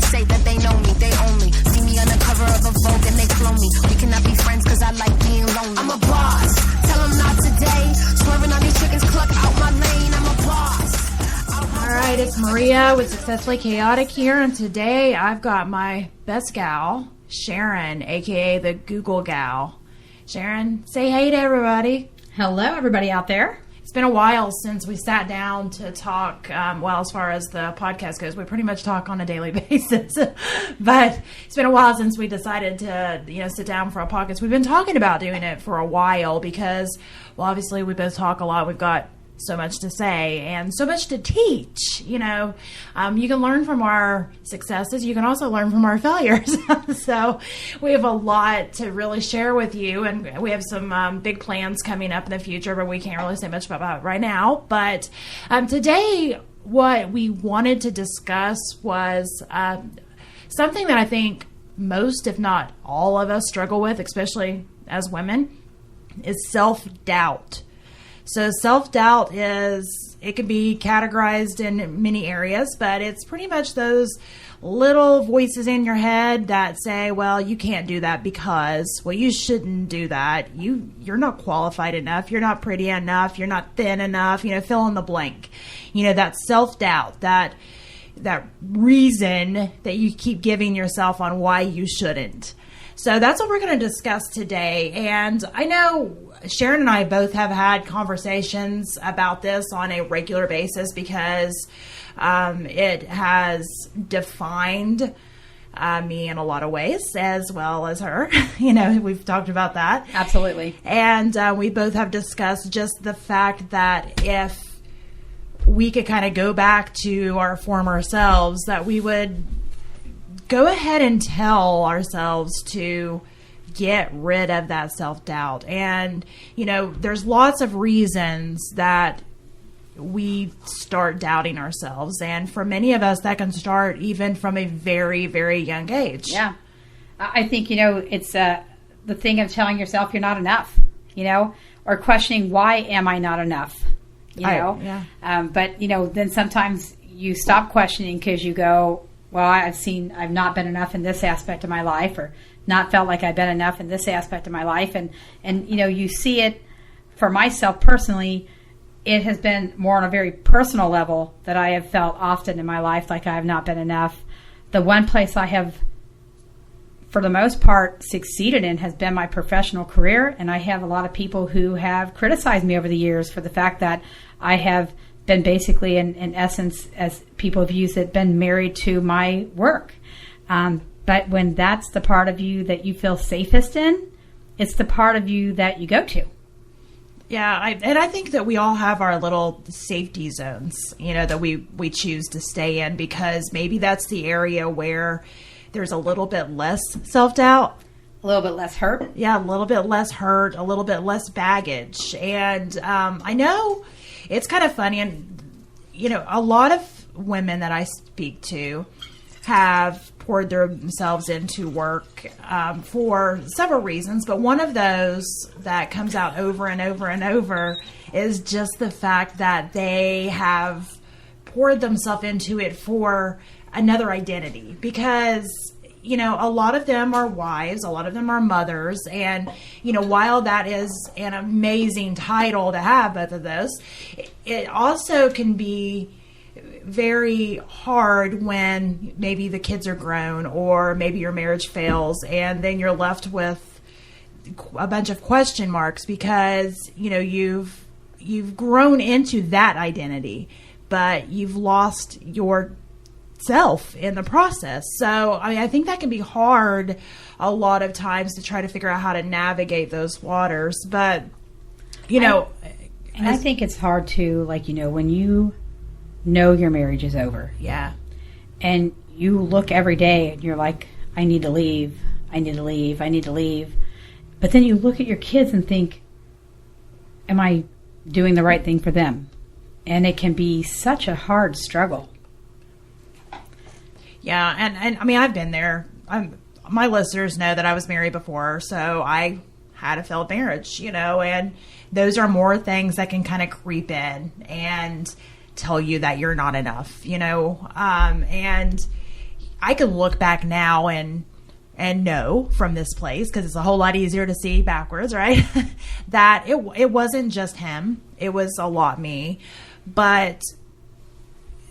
say that they know me, they only see me on the cover of a Vogue and they clone me. We cannot be friends cause I like being lonely. I'm a boss, tell them not today. Swerving on these chickens, cluck out my lane. I'm a boss. All right, it's Maria with Successfully Chaotic here, and today I've got my best gal, Sharon, aka the Google gal. Sharon, say hey to everybody. Hello, everybody out there. It's been a while since we sat down to talk, as far as the podcast goes. We pretty much talk on a daily basis. But it's been a while since we decided to, sit down for a podcast. We've been talking about doing it for a while because, obviously we both talk a lot. We've got so much to say and so much to teach. You can learn from our successes. You can also learn from our failures. So we have a lot to really share with you, and we have some big plans coming up in the future, but we can't really say much about it right now. But today, what we wanted to discuss was something that I think most, if not all of us, struggle with, especially as women, is self-doubt. So self-doubt it can be categorized in many areas, but it's pretty much those little voices in your head that say, well, you can't do that because, you shouldn't do that. You're not qualified enough. You're not pretty enough. You're not thin enough. Fill in the blank. That self-doubt, that reason that you keep giving yourself on why you shouldn't. So that's what we're going to discuss today. And I know Sharon and I both have had conversations about this on a regular basis because it has defined me in a lot of ways, as well as her. We've talked about that. Absolutely. And we both have discussed just the fact that if we could kind of go back to our former selves, that we would go ahead and tell ourselves to get rid of that self-doubt. And, there's lots of reasons that we start doubting ourselves. And for many of us, that can start even from a very, very young age. Yeah. I think, it's the thing of telling yourself you're not enough, or questioning, why am I not enough? Yeah. But, then sometimes you stop questioning because you go, well, I've not been enough in this aspect of my life, or not felt like I've been enough in this aspect of my life. And you see it. For myself personally, it has been more on a very personal level that I have felt often in my life like I have not been enough. The one place I have, for the most part, succeeded in has been my professional career. And I have a lot of people who have criticized me over the years for the fact that I have been basically, in essence, as people have used it, been married to my work. But when that's the part of you that you feel safest in, it's the part of you that you go to. Yeah, I think that we all have our little safety zones, that we choose to stay in, because maybe that's the area where there's a little bit less self-doubt. A little bit less hurt. Yeah, a little bit less hurt, a little bit less baggage. And I know it's kind of funny, and, a lot of women that I speak to have poured themselves into work for several reasons, but one of those that comes out over and over and over is just the fact that they have poured themselves into it for another identity, because a lot of them are wives, a lot of them are mothers, and while that is an amazing title to have both of those, it also can be very hard when maybe the kids are grown, or maybe your marriage fails, and then you're left with a bunch of question marks because you've grown into that identity, but you've lost yourself in the process. So I think that can be hard a lot of times to try to figure out how to navigate those waters. But I think it's hard to, when you know your marriage is over. Yeah. And you look every day and you're like, I need to leave. I need to leave. I need to leave. But then you look at your kids and think, am I doing the right thing for them? And it can be such a hard struggle. Yeah. And I've been there. My listeners know that I was married before, so I had a failed marriage, and those are more things that can kind of creep in and tell you that you're not enough, and I could look back now and know from this place, because it's a whole lot easier to see backwards, right? That it wasn't just him. It was a lot me. But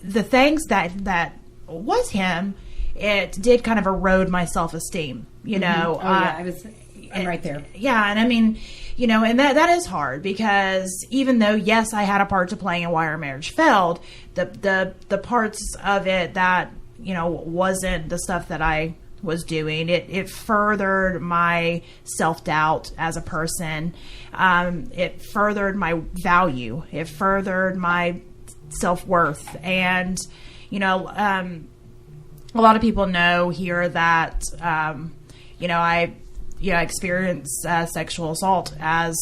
the things that was him, it did kind of erode my self-esteem, you know. I'm right there. Yeah, and I mean, you know, and that is hard, because even though, yes, I had a part to play in why our marriage failed, the parts of it that, you know, wasn't the stuff that I was doing, it furthered my self-doubt as a person. It furthered my value. It furthered my self-worth. And, you know, a lot of people know here that, you know, I experienced sexual assault as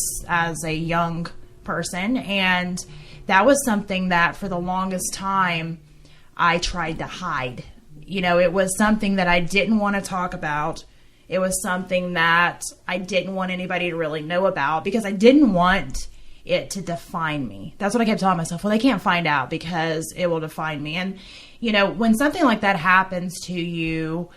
a young person. And that was something that for the longest time I tried to hide. You know, it was something that I didn't want to talk about. It was something that I didn't want anybody to really know about, because I didn't want it to define me. That's what I kept telling myself. Well, they can't find out because it will define me. And, you know, when something like that happens to you,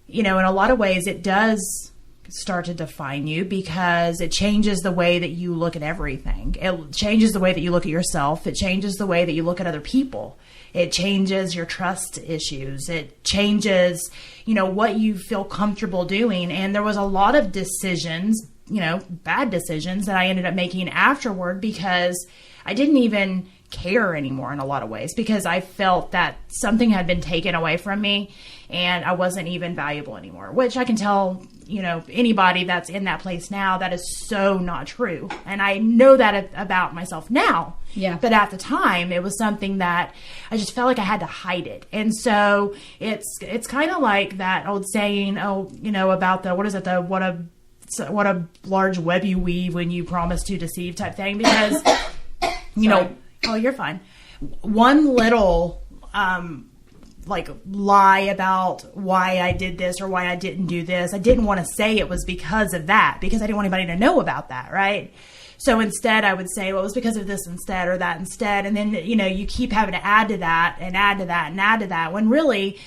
you know, in a lot of ways it does start to define you, because it changes the way that you look at everything. It changes the way that you look at yourself. It changes the way that you look at other people. It changes your trust issues. It changes, you know, what you feel comfortable doing. And there was a lot of decisions, you know, bad decisions that I ended up making afterward, because I didn't even care anymore in a lot of ways, because I felt that something had been taken away from me and I wasn't even valuable anymore, which I can tell, you know, anybody that's in that place now, that is so not true. And I know that about myself now. Yeah. But at the time, it was something that I just felt like I had to hide it. And so it's kind of like that old saying, oh, you know, about what a large web you weave when you promise to deceive type thing, because you know, oh, you're fine. One little like lie about why I did this or why I didn't do this, I didn't want to say it was because of that, because I didn't want anybody to know about that, right? So instead I would say, well, it was because of this instead, or that instead. And then, you know, you keep having to add to that and add to that and add to that, when really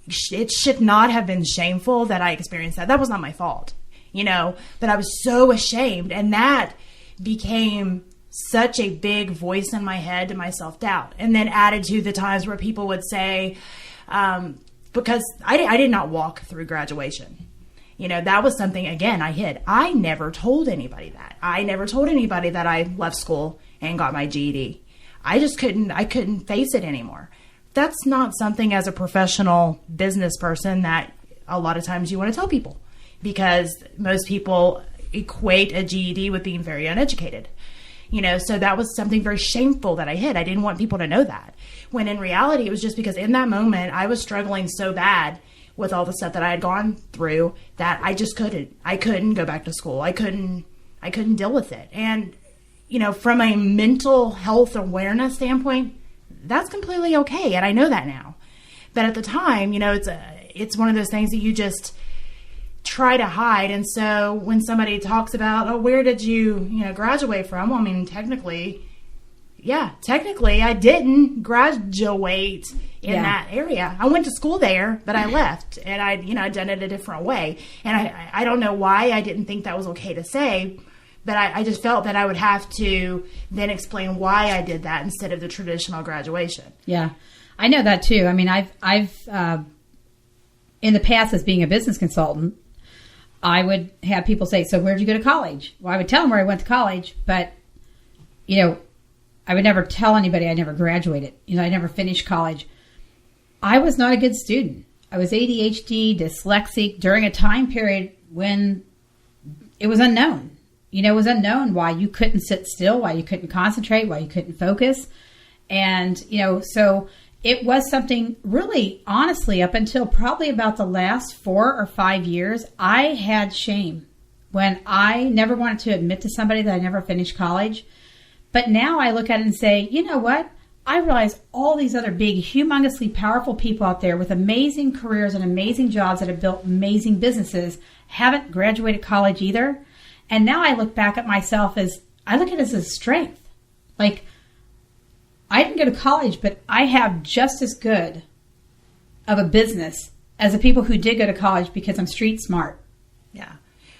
it should not have been shameful that I experienced that. That was not my fault, you know, but I was so ashamed. And that became such a big voice in my head to my self-doubt. And then added to the times where people would say, because I did not walk through graduation. You know, that was something, again, I hid. I never told anybody that. I never told anybody that I left school and got my GED. I couldn't face it anymore. That's not something as a professional business person that a lot of times you want to tell people, because most people equate a GED with being very uneducated. You know, so that was something very shameful that I hid. I didn't want people to know that. When in reality, it was just because in that moment, I was struggling so bad with all the stuff that I had gone through that I just couldn't. I couldn't go back to school. I couldn't deal with it. And, you know, from a mental health awareness standpoint, that's completely okay. And I know that now. But at the time, you know, it's one of those things that you just try to hide. And so when somebody talks about, oh, where did you graduate from? Well, I mean, technically I didn't graduate in that area. I went to school there, but I left, and I done it a different way. And I don't know why I didn't think that was okay to say, but I just felt that I would have to then explain why I did that instead of the traditional graduation. Yeah. I know that too. I mean, I've in the past, as being a business consultant, I would have people say, so where'd you go to college? Well, I would tell them where I went to college, but, you know, I would never tell anybody I never graduated. You know, I never finished college. I was not a good student. I was ADHD, dyslexic, during a time period when it was unknown. You know, it was unknown why you couldn't sit still, why you couldn't concentrate, why you couldn't focus. And, you know, so it was something really, honestly, up until probably about the last 4 or 5 years, I had shame when I never wanted to admit to somebody that I never finished college. But now I look at it and say, you know what? I realize all these other big, humongously powerful people out there with amazing careers and amazing jobs that have built amazing businesses haven't graduated college either. And now I look back at myself I look at it as a strength. Like, I didn't go to college, but I have just as good of a business as the people who did go to college because I'm street smart. Yeah.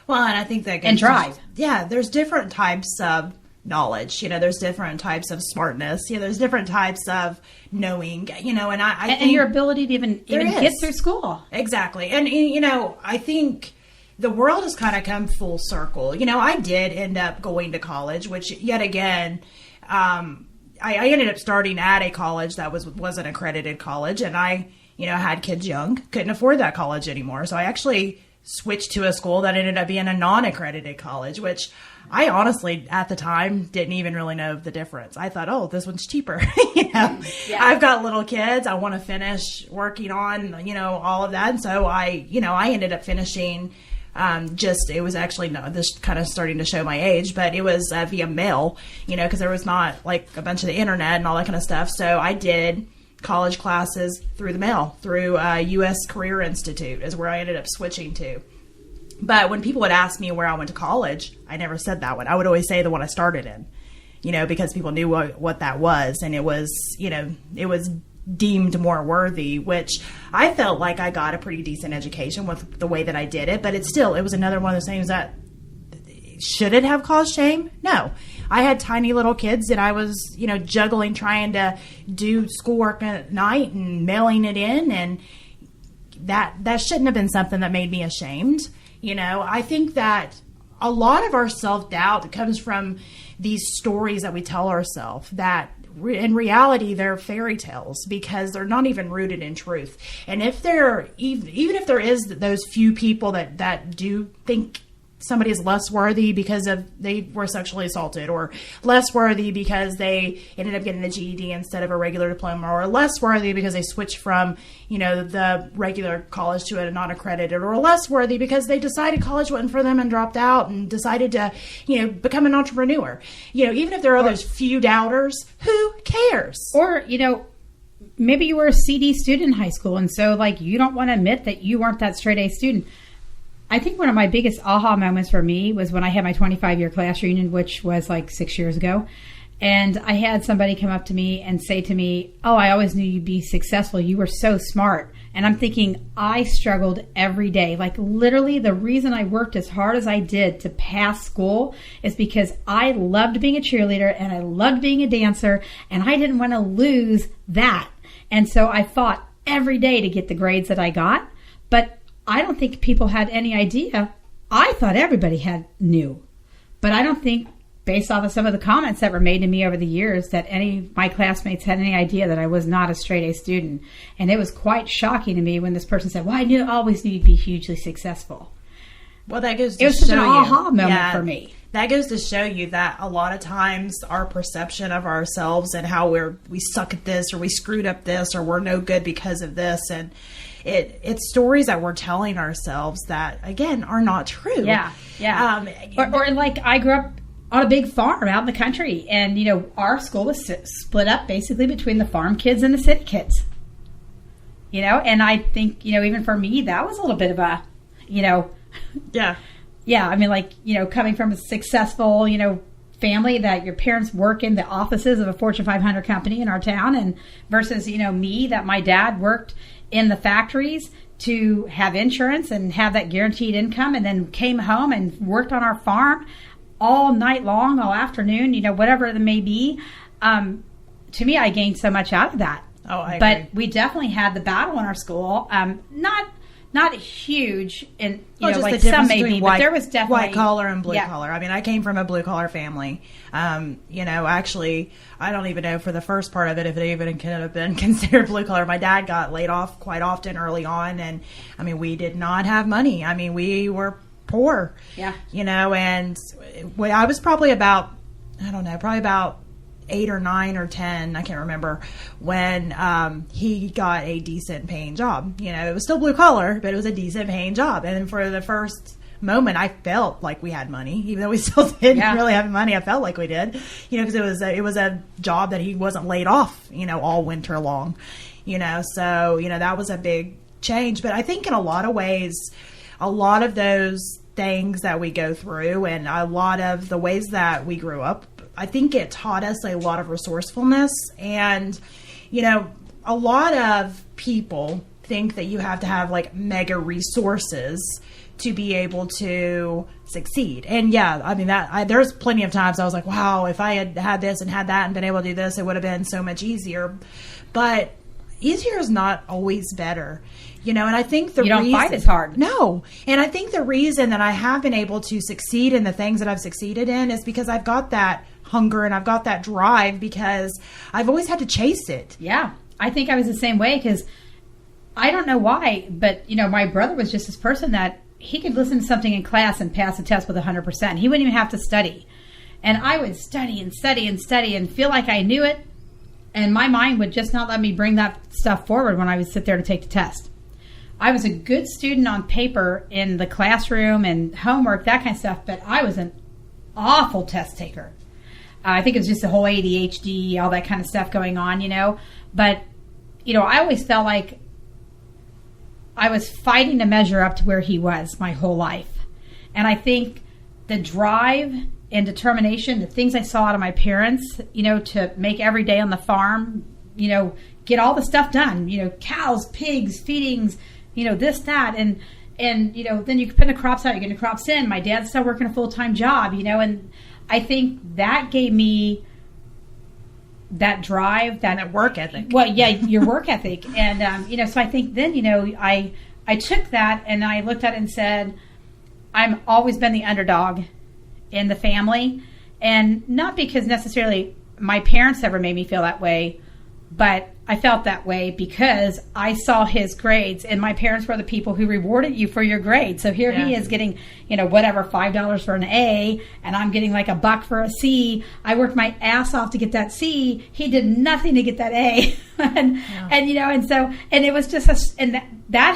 Well, and I think that goes and drive. There's different types of knowledge. There's different types of smartness. There's different types of knowing. And I think your ability to even get through school. Exactly. And I think the world has kind of come full circle. I did end up going to college, which yet again, I ended up starting at a college that was an accredited college, and I had kids young, couldn't afford that college anymore, so I actually switched to a school that ended up being a non-accredited college, which I honestly, at the time, didn't even really know the difference. I thought, oh, this one's cheaper. I've got little kids. I want to finish working on, all of that. And so I ended up finishing, it was actually, this kind of starting to show my age, but it was via mail, because there was not like a bunch of the internet and all that kind of stuff. So I did college classes through the mail, through U.S. Career Institute is where I ended up switching to. But when people would ask me where I went to college, I never said that one. I would always say the one I started in, because people knew what that was. And it was, it was deemed more worthy, which I felt like I got a pretty decent education with the way that I did it. But it was another one of those things that, should it have caused shame? No. I had tiny little kids and I was, juggling, trying to do schoolwork at night and mailing it in. And that shouldn't have been something that made me ashamed. I think that a lot of our self-doubt comes from these stories that we tell ourselves that in reality, they're fairy tales because they're not even rooted in truth. And if even if there is those few people that do think somebody is less worthy because they were sexually assaulted, or less worthy because they ended up getting a GED instead of a regular diploma, or less worthy because they switched from, the regular college to a non-accredited, or less worthy because they decided college wasn't for them and dropped out and decided to, become an entrepreneur. Even if there are those few doubters, who cares? Or, maybe you were a CD student in high school, and so you don't want to admit that you weren't that straight A student. I think one of my biggest aha moments for me was when I had my 25-year class reunion, which was 6 years ago. And I had somebody come up to me and say to me, oh, I always knew you'd be successful. You were so smart. And I'm thinking, I struggled every day. Literally, the reason I worked as hard as I did to pass school is because I loved being a cheerleader and I loved being a dancer, and I didn't want to lose that. And so I fought every day to get the grades that I got. But I don't think people had any idea. I thought everybody knew. But I don't think, based off of some of the comments that were made to me over the years, that any of my classmates had any idea that I was not a straight A student. And it was quite shocking to me when this person said, well, I always knew you'd be hugely successful. Well, that goes to show you. It was such an aha moment for me. That goes to show you that a lot of times our perception of ourselves and how we suck at this, or we screwed up this, or we're no good because of this, and it's stories that we're telling ourselves that, again, are not true. Yeah. Or I grew up on a big farm out in the country, and our school was split up basically between the farm kids and the city kids. And I think even for me that was a little bit of a yeah. I mean, coming from a successful family that your parents work in the offices of a Fortune 500 company in our town, and versus me, that my dad worked in the factories to have insurance and have that guaranteed income, and then came home and worked on our farm all night long, all afternoon, whatever it may be. To me, I gained so much out of that. Oh, I agree. But we definitely had the battle in our school. Not huge, and some maybe, but there was definitely white collar and blue collar. I mean, I came from a blue collar family. Actually, I don't even know for the first part of it if it even could have been considered blue collar. My dad got laid off quite often early on, and I mean, we did not have money. I mean, we were poor. Yeah. And I was probably about 8 or 9 or 10, I can't remember, when he got a decent paying job. It was still blue collar, but it was a decent paying job. And for the first moment, I felt like we had money, even though we still didn't really have money. I felt like we did, because it was a job that he wasn't laid off, all winter long, so, that was a big change. But I think in a lot of ways, a lot of those things that we go through and a lot of the ways that we grew up, I think it taught us a lot of resourcefulness. And, a lot of people think that you have to have like mega resources to be able to succeed. And yeah, I mean there's plenty of times I was like, wow, if I had had this and had that and been able to do this, it would have been so much easier. But easier is not always better, and I think you don't fight as hard. No. And I think the reason that I have been able to succeed in the things that I've succeeded in is because I've got that hunger and I've got that drive, because I've always had to chase it. Yeah. I think I was the same way, because I don't know why, but my brother was just this person that he could listen to something in class and pass a test with 100%. He wouldn't even have to study. And I would study and study and study and feel like I knew it. And my mind would just not let me bring that stuff forward when I would sit there to take the test. I was a good student on paper in the classroom and homework, that kind of stuff, but I was an awful test taker. I think it was just the whole ADHD, all that kind of stuff going on, But, I always felt like I was fighting to measure up to where he was my whole life. And I think the drive and determination, the things I saw out of my parents, to make every day on the farm, get all the stuff done, cows, pigs, feedings, this, that, and then you can put the crops out, you're getting the crops in. My dad's still working a full-time job, and I think that gave me that drive, that work ethic. Well, yeah, your work ethic. And, so I think then, I took that and I looked at it and said, I've always been the underdog in the family. And not because necessarily my parents ever made me feel that way, but I felt that way because I saw his grades, and my parents were the people who rewarded you for your grades. So here he is getting, whatever, $5 for an A, and I'm getting like $1 for a C. I worked my ass off to get that C. He did nothing to get that A. and it was just, that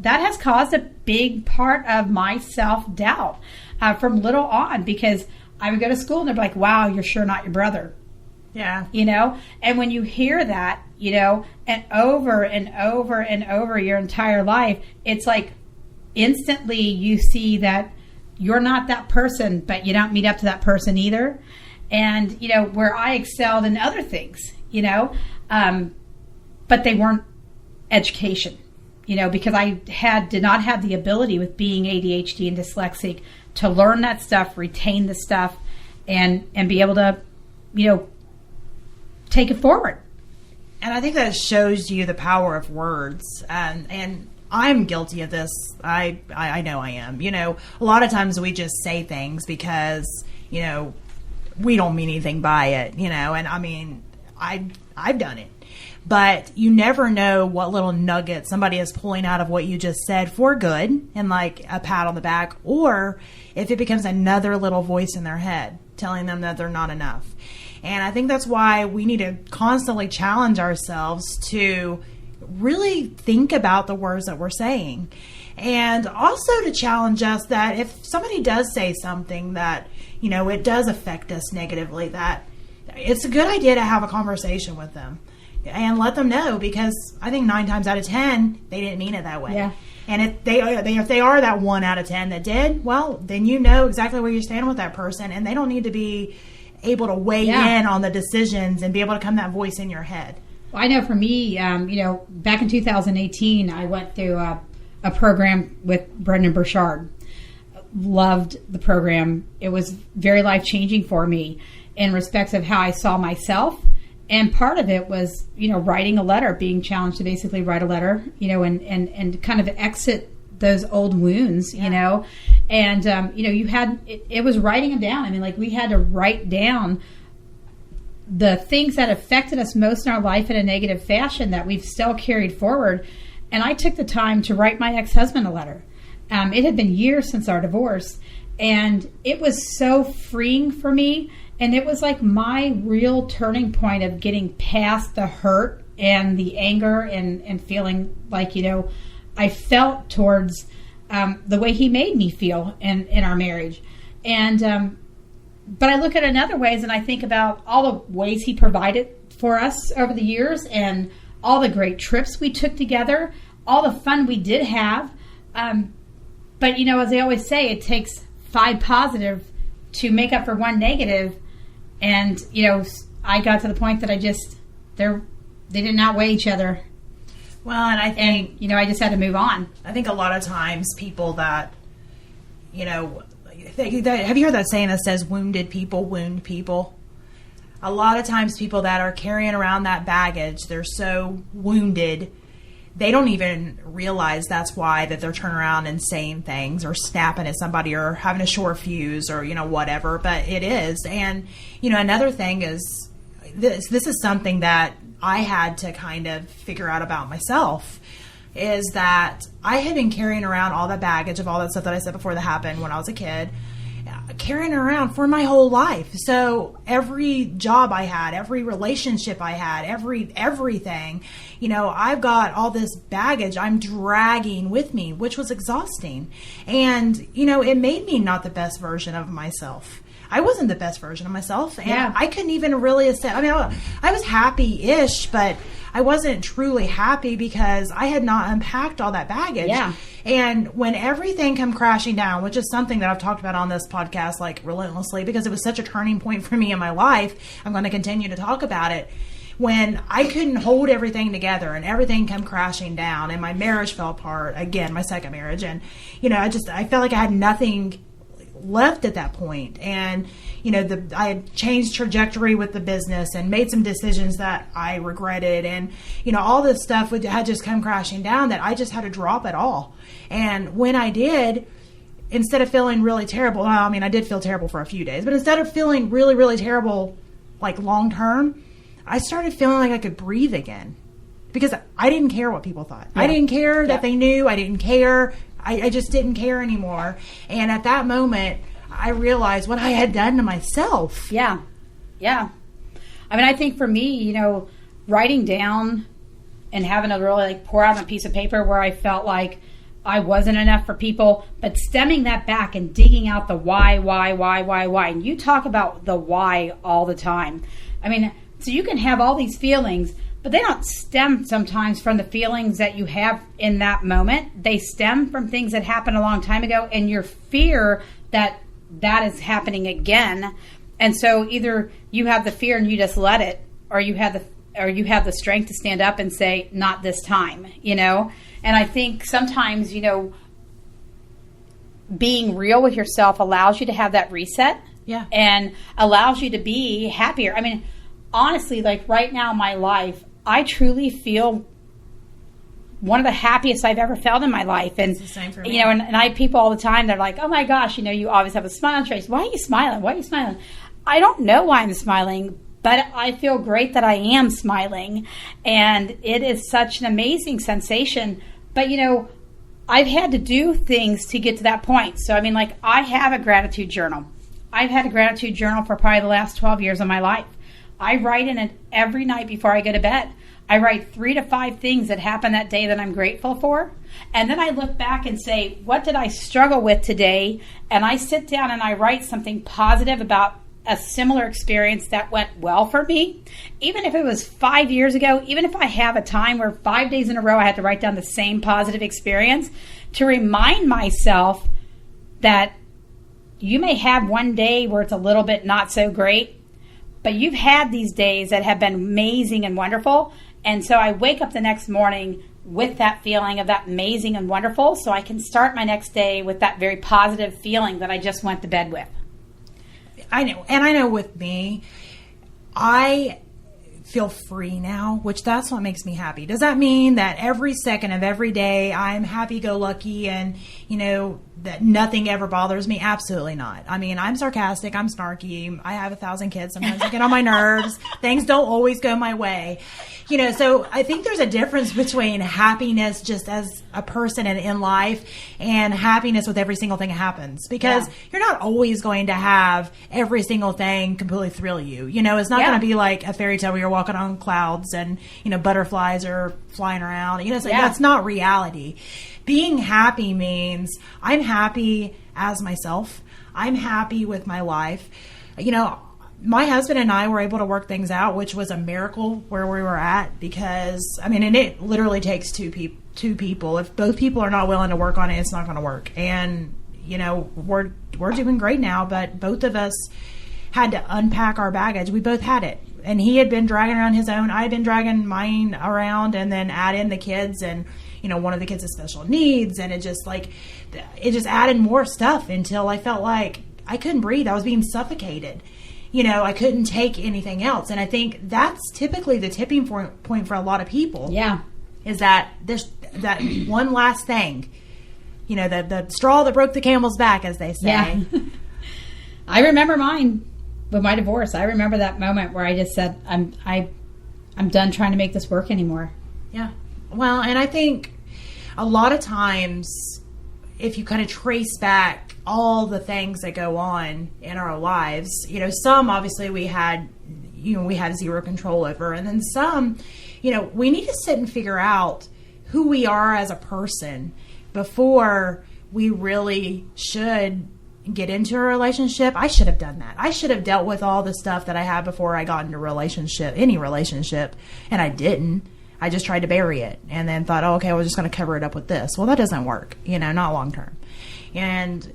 has caused a big part of my self-doubt from little on, because I would go to school and they'd be like, wow, you're sure not your brother. Yeah. And when you hear that, and over and over and over your entire life, it's like instantly you see that you're not that person, but you don't meet up to that person either. And, where I excelled in other things, but they weren't education, because I did not have the ability with being ADHD and dyslexic to learn that stuff, retain the stuff, and be able to, take it forward. And I think that shows you the power of words. And I'm guilty of this. I know I am. A lot of times we just say things because, we don't mean anything by it, and I mean, I've done it. But you never know what little nugget somebody is pulling out of what you just said for good and like a pat on the back, or if it becomes another little voice in their head telling them that they're not enough. And I think that's why we need to constantly challenge ourselves to really think about the words that we're saying. And also to challenge us that if somebody does say something that, it does affect us negatively, that it's a good idea to have a conversation with them and let them know, because I think 9 times out of 10, they didn't mean it that way. Yeah. And if they are that 1 out of 10 that did, well, then you know exactly where you stand with that person, and they don't need to be able to weigh in on the decisions and be able to become that voice in your head. Well, I know for me, back in 2018, I went through a program with Brendan Burchard. Loved the program. It was very life-changing for me in respects of how I saw myself. And part of it was, writing a letter, being challenged to basically write a letter, and kind of exit those old wounds, and, it was writing them down. I mean, like, we had to write down the things that affected us most in our life in a negative fashion that we've still carried forward. And I took the time to write my ex-husband a letter. It had been years since our divorce, and it was so freeing for me. And it was like my real turning point of getting past the hurt and the anger and feeling like, I felt towards the way he made me feel in our marriage. And but I look at it in other ways, and I think about all the ways he provided for us over the years and all the great trips we took together, all the fun we did have. But, as I always say, it takes 5 positive to make up for 1 negative. And, I got to the point that they didn't outweigh each other. Well, and I think, And, I just had to move on. I think a lot of times people that, have you heard that saying that says wounded people wound people? A lot of times people that are carrying around that baggage, they're so wounded, they don't even realize that's why that they're turning around and saying things or snapping at somebody or having a short fuse or, whatever, but it is. And, another thing is this is something that I had to kind of figure out about myself, is that I had been carrying around all that baggage of all that stuff that I said before that happened when I was a kid, carrying it around for my whole life. So every job I had, every relationship I had, everything, I've got all this baggage I'm dragging with me, which was exhausting. And, it made me not the best version of myself. I wasn't the best version of myself, and I couldn't even really accept. I mean, I was happy-ish, but I wasn't truly happy because I had not unpacked all that baggage. Yeah. And when everything come crashing down, which is something that I've talked about on this podcast, like relentlessly, because it was such a turning point for me in my life, I'm going to continue to talk about it. When I couldn't hold everything together and everything come crashing down and my marriage fell apart, again, my second marriage, and, I felt like I had nothing left at that point. And I had changed trajectory with the business and made some decisions that I regretted, and all this stuff had just come crashing down that I just had to drop it all. And when I did, instead of feeling really terrible, I did feel terrible for a few days, but instead of feeling really, really terrible, like long term, I started feeling like I could breathe again, because I didn't care what people thought. I didn't care that they knew. I didn't care. I just didn't care anymore. And at that moment, I realized what I had done to myself. Yeah. Yeah. I think for me, writing down and having to really pour out on a piece of paper where I felt like I wasn't enough for people, but stemming that back and digging out the why. And you talk about the why all the time. So you can have all these feelings, but they don't stem sometimes from the feelings that you have in that moment. They stem from things that happened a long time ago and your fear that is happening again. And so either you have the fear and you just let it, or you have the strength to stand up and say, not this time, And I think sometimes, being real with yourself allows you to have that reset. Yeah. And allows you to be happier. Honestly, like right now in my life, I truly feel one of the happiest I've ever felt in my life. And it's the same for me. And I have people all the time, they're like, oh my gosh, you always have a smile on your face. Why are you smiling? Why are you smiling? I don't know why I'm smiling, but I feel great that I am smiling. And it is such an amazing sensation. But, I've had to do things to get to that point. So, I have a gratitude journal. I've had a gratitude journal for probably the last 12 years of my life. I write in it every night before I go to bed. I write 3 to 5 things that happened that day that I'm grateful for. And then I look back and say, what did I struggle with today? And I sit down and I write something positive about a similar experience that went well for me. Even if it was 5 years ago, even if I have a time where 5 days in a row I had to write down the same positive experience, to remind myself that you may have one day where it's a little bit not so great, but you've had these days that have been amazing and wonderful. And so I wake up the next morning with that feeling of that amazing and wonderful, so I can start my next day with that very positive feeling that I just went to bed with. I know. And I know with me, I feel free now, which that's what makes me happy. Does that mean that every second of every day I'm happy-go-lucky and, that nothing ever bothers me? Absolutely not. I'm sarcastic. I'm snarky. I have 1,000 kids. Sometimes I get on my nerves. Things don't always go my way. So I think there's a difference between happiness just as a person and in life and happiness with every single thing that happens, because you're not always going to have every single thing completely thrill you. It's not going to be like a fairy tale where you're walking on clouds and, butterflies are flying around. So that's not reality. Being happy means I'm happy as myself. I'm happy with my life. My husband and I were able to work things out, which was a miracle where we were at, because, and it literally takes two people. If both people are not willing to work on it, it's not going to work. And, we're doing great now, but both of us had to unpack our baggage. We both had it. and he had been dragging around his own. I had been dragging mine around, and then add in the kids, and one of the kids has special needs, and it just added more stuff until I felt like I couldn't breathe. I was being suffocated. I couldn't take anything else. And I think that's typically the tipping point for a lot of people. Yeah. Is that there's that one last thing, the straw that broke the camel's back, as they say. Yeah. I remember mine with my divorce. I remember that moment where I just said, I'm done trying to make this work anymore. Yeah. Well, and I think a lot of times, if you kind of trace back all the things that go on in our lives, some obviously we had zero control over, and then some, we need to sit and figure out who we are as a person before we really should get into a relationship. I should have done that. I should have dealt with all the stuff that I had before I got into any relationship, and I didn't. I just tried to bury it and then thought, okay, I was just going to cover it up with this. Well, that doesn't work, not long term. And,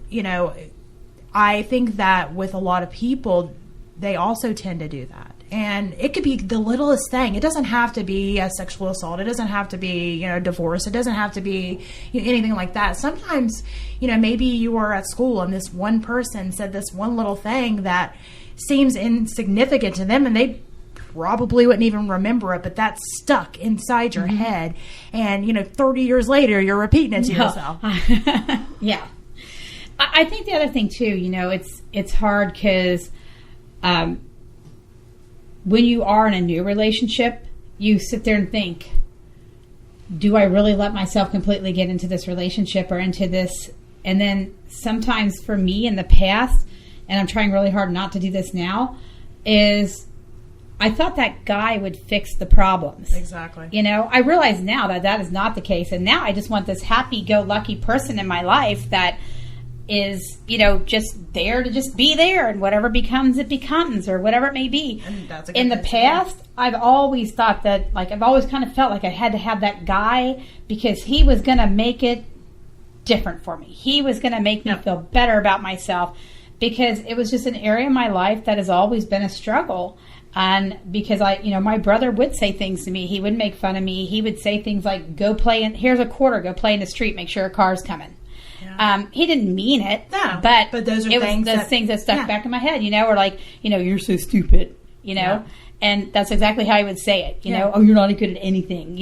I think that with a lot of people, they also tend to do that. And it could be the littlest thing. It doesn't have to be a sexual assault. It doesn't have to be, divorce. It doesn't have to be anything like that. Sometimes, maybe you are at school and this one person said this one little thing that seems insignificant to them, and they probably wouldn't even remember it, but that's stuck inside your head. And, 30 years later, you're repeating it to yourself. Yeah. I think the other thing, too, it's hard because when you are in a new relationship, you sit there and think, do I really let myself completely get into this relationship or into this? And then sometimes for me in the past, and I'm trying really hard not to do this now, is I thought that guy would fix the problems. Exactly. I realize now that is not the case. And now I just want this happy-go-lucky person in my life that is, just there to just be there, and whatever becomes, it becomes, or whatever it may be. And that's a good in the past, I've always thought that, I've always kind of felt like I had to have that guy because he was going to make it different for me. He was going to make me feel better about myself, because it was just an area of my life that has always been a struggle. And because my brother would say things to me. He would make fun of me. He would say things like, go play here's a quarter, go play in the street, make sure a car's coming. Yeah. He didn't mean it, no, but those are things that stuck back in my head, or like, you're so stupid, and that's exactly how he would say it, oh, you're not good at anything,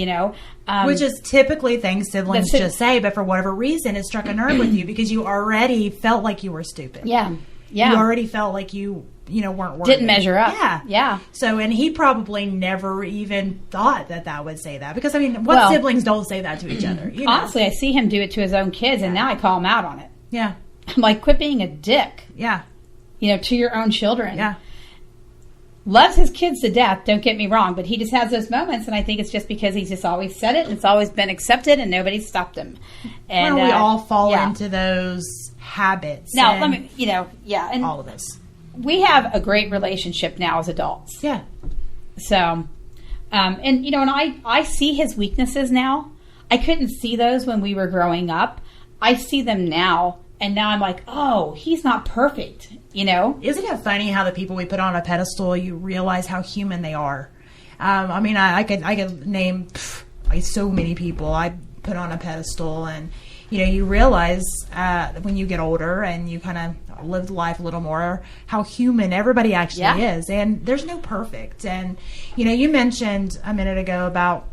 which is typically things siblings just say, but for whatever reason, it struck a nerve with you because you already felt like you were stupid. Yeah. Yeah. You already felt like you weren't worthy. Didn't measure up. Yeah. Yeah. So, and he probably never even thought that would say that. Because, siblings don't say that to each other? Honestly, I see him do it to his own kids, and now I call him out on it. Yeah. I'm like, quit being a dick. Yeah. To your own children. Yeah. Loves his kids to death, don't get me wrong, but he just has those moments, and I think it's just because he's just always said it, and it's always been accepted, and nobody's stopped him. And we all fall into those habits. Now, let me, and all of us. We have a great relationship now as adults. Yeah. So, and I see his weaknesses now. I couldn't see those when we were growing up. I see them now, and now I'm like, oh, he's not perfect, Isn't it funny how the people we put on a pedestal, you realize how human they are? I could name so many people I put on a pedestal, and you realize when you get older and you kind of lived life a little more, how human everybody actually is. And there's no perfect. And, you mentioned a minute ago about,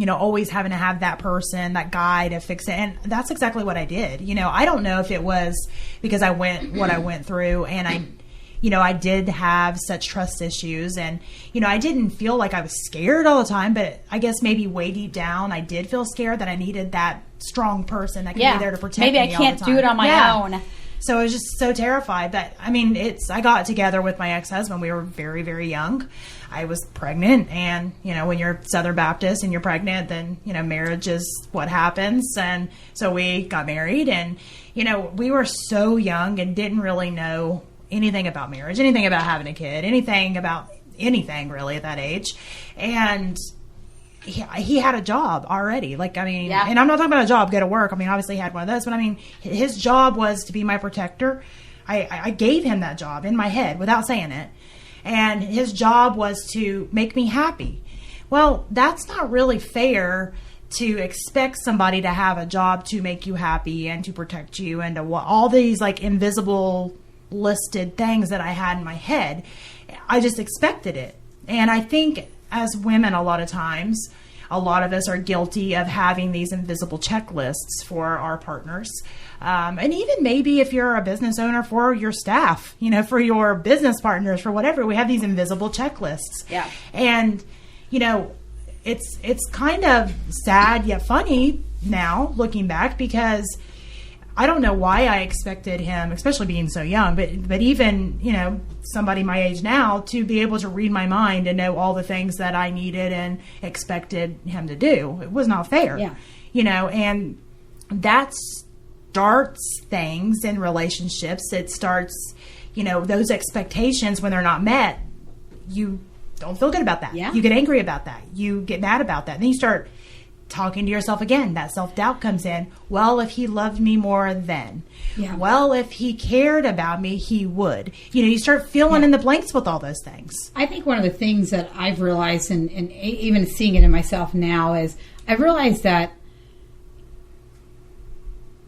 always having to have that person, that guy to fix it. And that's exactly what I did. I don't know if it was because I went through, and I did have such trust issues, and, I didn't feel like I was scared all the time, but I guess maybe way deep down, I did feel scared that I needed that strong person that could be there to protect me all the time. Maybe I can't do it on my own. So I was just so terrified that, I got together with my ex-husband. We were very, very young. I was pregnant, and, when you're Southern Baptist and you're pregnant, then, marriage is what happens. And so we got married, and, we were so young and didn't really know anything about marriage, anything about having a kid, anything about anything really at that age. And he had a job already. And I'm not talking about a job, go to work. Obviously he had one of those, but his job was to be my protector. I gave him that job in my head without saying it. and his job was to make me happy. Well, that's not really fair to expect somebody to have a job to make you happy and to protect you and to all these like invisible listed things that I had in my head. I just expected it. And I think as women, a lot of times, a lot of us are guilty of having these invisible checklists for our partners. And even maybe if you're a business owner for your staff, you know, for your business partners, for whatever, we have these invisible checklists. Yeah. And, you know, it's kind of sad yet funny now looking back, because I don't know why I expected him, especially being so young, but even, you know, somebody my age now, to be able to read my mind and know all the things that I needed and expected him to do. It was not fair. Yeah. You know, and that starts things in relationships. It starts, you know, those expectations, when they're not met, you don't feel good about that. Yeah. You get angry about that. You get mad about that. And then you start talking to yourself again. That self-doubt comes in. Well, if he loved me more then. Yeah. Well, if he cared about me, he would. You know, you start filling in the blanks with all those things. I think one of the things that I've realized, and even seeing it in myself now, is I've realized that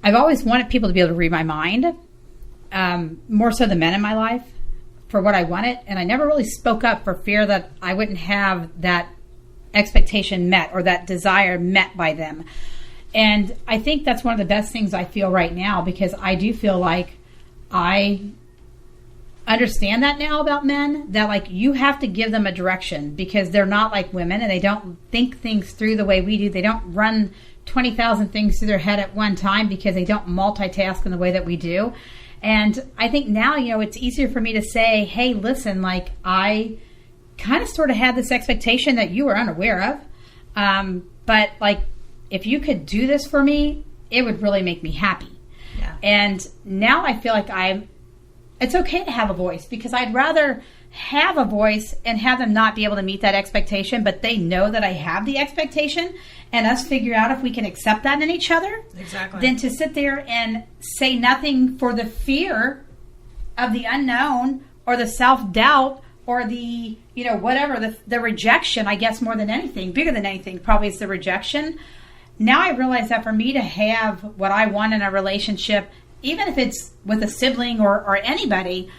I've always wanted people to be able to read my mind, more so the men in my life, for what I wanted. And I never really spoke up for fear that I wouldn't have that expectation met or that desire met by them. And I think that's one of the best things I feel right now, because I do feel like I understand that now about men, that like you have to give them a direction, because they're not like women and they don't think things through the way we do. They don't run 20,000 things through their head at one time, because they don't multitask in the way that we do. And I think now, you know, it's easier for me to say, hey, listen, like I kind of sort of had this expectation that you were unaware of. But like, if you could do this for me, it would really make me happy. Yeah. And now I feel like it's okay to have a voice, because I'd rather have a voice and have them not be able to meet that expectation, but they know that I have the expectation, and us figure out if we can accept that in each other. Exactly. Than to sit there and say nothing for the fear of the unknown or the self-doubt or the, you know, whatever, the rejection, I guess, more than anything, bigger than anything, probably is the rejection. Now I realize that for me to have what I want in a relationship, even if it's with a sibling or anybody,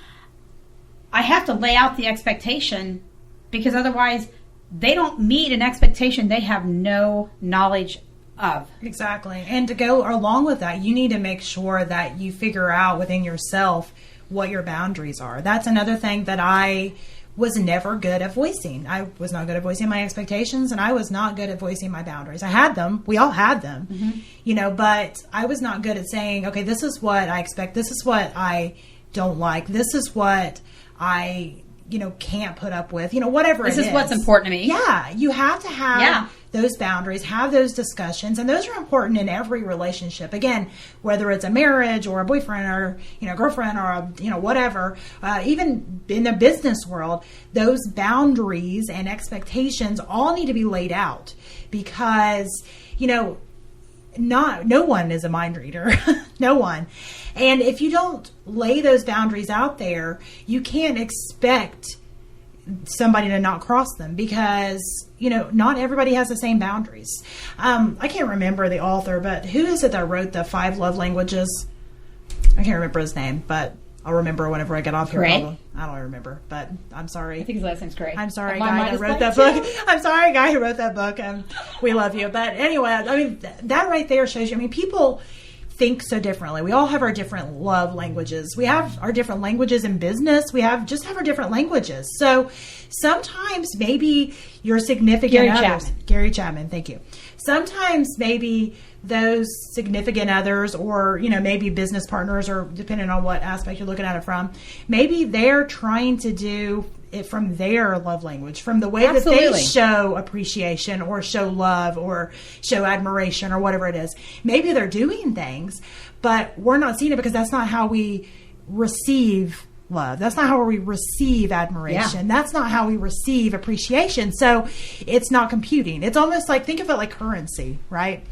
I have to lay out the expectation, because otherwise they don't meet an expectation they have no knowledge of. Exactly. And to go along with that, you need to make sure that you figure out within yourself what your boundaries are. That's another thing that I was never good at voicing. I was not good at voicing my expectations, and I was not good at voicing my boundaries. I had them. We all had them, you know, but I was not good at saying, okay, this is what I expect. This is what I don't like. This is what I, you know, can't put up with, you know, whatever it is. This is what's important to me. Yeah. You have to have those boundaries, have those discussions, and those are important in every relationship. Again, whether it's a marriage or a boyfriend or, you know, girlfriend or a, you know, whatever, even in the business world, those boundaries and expectations all need to be laid out, because, you know, no one is a mind reader. No one. And if you don't lay those boundaries out there, you can't expect somebody to not cross them, because, you know, not everybody has the same boundaries. I can't remember the author, but who is it that wrote the 5 love languages? I can't remember his name, but I'll remember whenever I get off here. Gray? I don't remember, but I'm sorry. I think his last name's Gray. I'm sorry, My guy mind that is wrote that blank, book. I'm sorry, guy who wrote that book. We love you. But anyway, I mean, that right there shows you, I mean, people think so differently. We all have our different love languages. We have our different languages in business. We have our different languages. So sometimes maybe your significant others, Gary Chapman, thank you. Sometimes maybe those significant others, or, you know, maybe business partners, or depending on what aspect you're looking at it from, maybe they're trying to do it from their love language, from the way that they show appreciation or show love or show admiration or whatever it is. Maybe they're doing things, but we're not seeing it, because that's not how we receive love. That's not how we receive admiration. Yeah. That's not how we receive appreciation. So it's not computing. It's almost like, think of it like currency, right?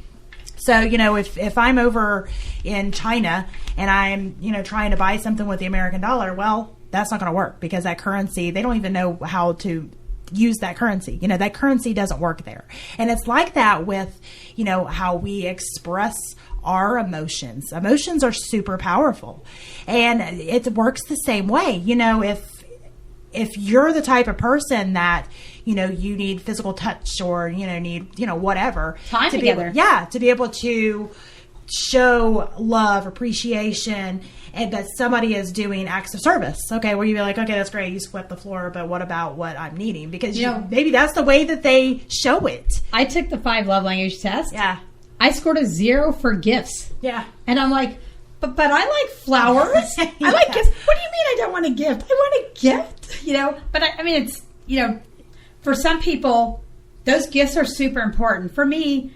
So, you know, if I'm over in China and I'm, you know, trying to buy something with the American dollar, well, that's not going to work, because that currency, they don't even know how to use that currency. That currency doesn't work there. And it's like that with, how we express our emotions. Emotions are super powerful, and it works the same way. If you're the type of person that, you need physical touch, or, need, whatever. Time together. To be able to show love, appreciation, and that somebody is doing acts of service. Okay, where you'd be like, okay, that's great, you swept the floor, but what about what I'm needing? Because maybe that's the way that they show it. I took the 5 love language test. Yeah. I scored a 0 for gifts. Yeah. And I'm like, but I like flowers. I like gifts. What do you mean I don't want a gift? I want a gift, But I mean, it's, for some people, those gifts are super important. For me,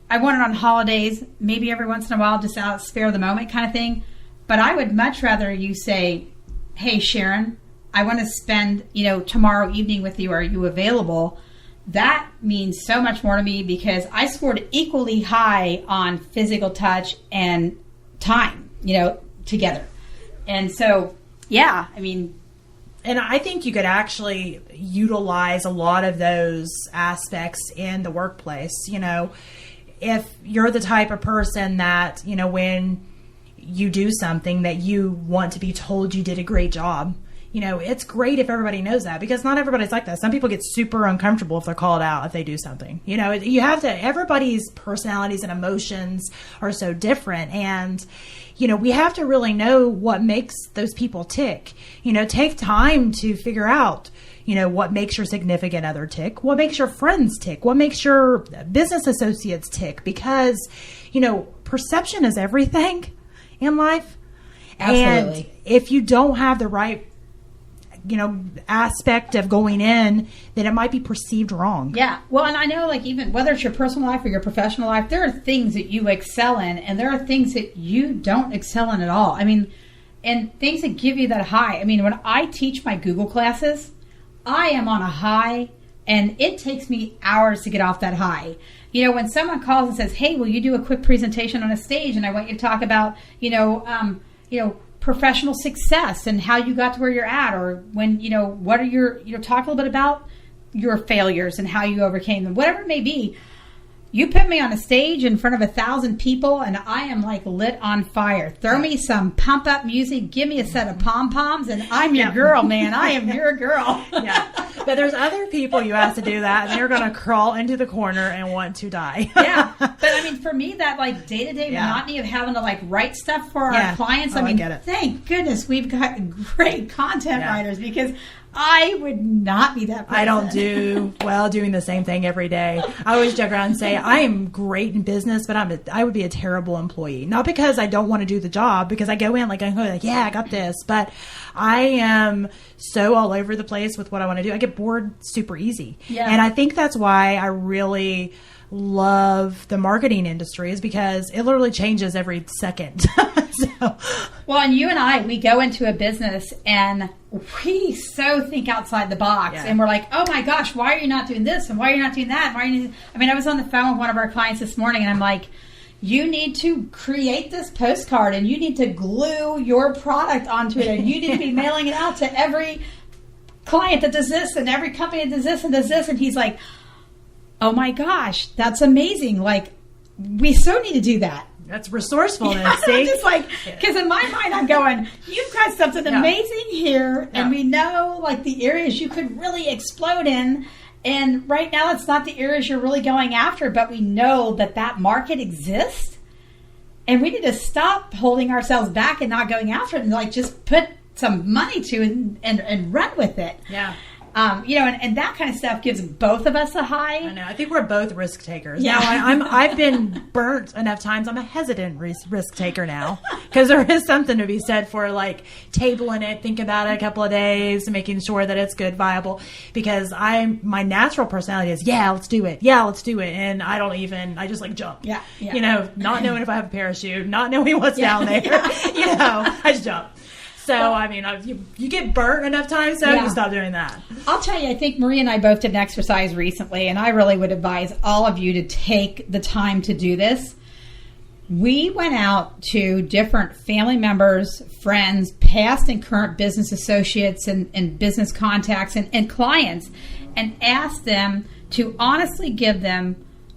I want it on holidays, maybe every once in a while, just out spare the moment kind of thing. But I would much rather you say, hey, Sharon, I want to spend, tomorrow evening with you. Are you available? That means so much more to me, because I scored equally high on physical touch and time, together. And so, yeah, I mean. And I think you could actually utilize a lot of those aspects in the workplace. If you're the type of person that, when you do something that you want to be told you did a great job, it's great if everybody knows that, because not everybody's like that. Some people get super uncomfortable if they're called out if they do something. You have to, everybody's personalities and emotions are so different. And, we have to really know what makes those people tick. Take time to figure out, what makes your significant other tick, what makes your friends tick, what makes your business associates tick, because, perception is everything in life. Absolutely. And if you don't have the right, aspect of going in, then it might be perceived wrong. Yeah. Well, and I know, even whether it's your personal life or your professional life, there are things that you excel in, and there are things that you don't excel in at all. I mean, and things that give you that high. I mean, when I teach my Google classes, I am on a high, and it takes me hours to get off that high. When someone calls and says, hey, will you do a quick presentation on a stage, and I want you to talk about, professional success and how you got to where you're at, or when, what are your, talk a little bit about your failures and how you overcame them, whatever it may be. You put me on a stage in front of 1,000 people, and I am like lit on fire. Throw me some pump up music, give me a set of pom-poms, and I'm your girl, man. I am your girl. Yeah. But there's other people you ask to do that, and they're going to crawl into the corner and want to die. Yeah. But I mean, for me, that day-to-day monotony of having to write stuff for our clients, I get it. Thank goodness we've got great content writers, because I would not be that person. I don't do well doing the same thing every day. I always joke around and say I am great in business, but I would be a terrible employee. Not because I don't want to do the job, because I go in yeah, I got this. But I am so all over the place with what I want to do. I get bored super easy. Yeah. And I think that's why I really love the marketing industry, is because it literally changes every second. Well, and you and I, we go into a business and we so think outside the box, and we're like, oh my gosh, why are you not doing this? And why are you not doing that? I was on the phone with one of our clients this morning, and I'm like, you need to create this postcard, and you need to glue your product onto it, and you need to be mailing it out to every client that does this, and every company that does this and does this. And he's like, oh my gosh, that's amazing. We so need to do that. That's resourcefulness. Yeah, see? I'm just because in my mind, I'm going, you've got something amazing here, and we know the areas you could really explode in. And right now, it's not the areas you're really going after, but we know that market exists, and we need to stop holding ourselves back and not going after it, and just put some money to it and run with it. Yeah. And that kind of stuff gives both of us a high. I know. I think we're both risk takers. Yeah. Now, I've been burnt enough times. I'm a hesitant risk taker now, because there is something to be said for tabling it, think about it a couple of days, making sure that it's good, viable. Because my natural personality is, let's do it. Yeah, let's do it. And I just jump. Yeah. Not knowing if I have a parachute, not knowing what's down there. I just jump. So, you get burnt enough times, so you stop doing that. I'll tell you, I think Maria and I both did an exercise recently, and I really would advise all of you to take the time to do this. We went out to different family members, friends, past and current business associates and business contacts and clients, and asked them to honestly give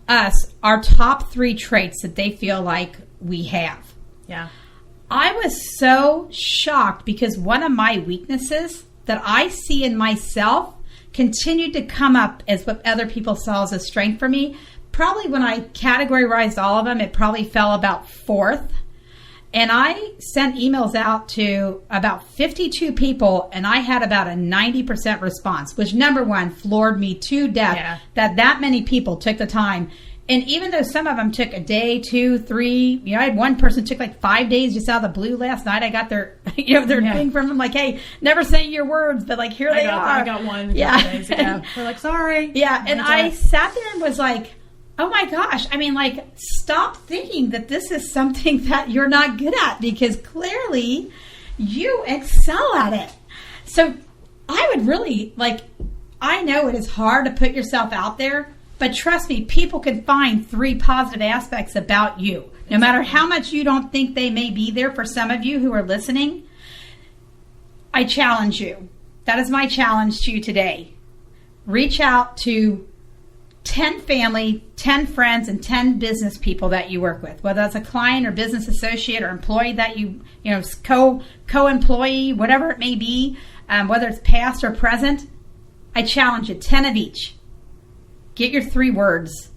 us our top 3 traits that they feel like we have. Yeah. I was so shocked because one of my weaknesses that I see in myself continued to come up as what other people saw as a strength for me. Probably when I categorized all of them, it probably fell about 4th. And I sent emails out to about 52 people, and I had about a 90% response, which, number one, floored me to death that many people took the time. And even though some of them took a day, 2, 3, I had one person took like 5 days just out of the blue last night. I got their, their thing from them, like, hey, never say your words, but like, here they are. I got one a couple days ago. They're like, sorry. Yeah, and I sat there and was like, oh my gosh. I mean, like, stop thinking that this is something that you're not good at, because clearly you excel at it. So I would really, I know it is hard to put yourself out there, but trust me, people can find 3 positive aspects about you. No matter how much you don't think they may be there for some of you who are listening, I challenge you. That is my challenge to you today. Reach out to 10 family, 10 friends, and 10 business people that you work with, whether that's a client or business associate or employee that you co-employee, whatever it may be, whether it's past or present. I challenge you, 10 of each. Get your 3 words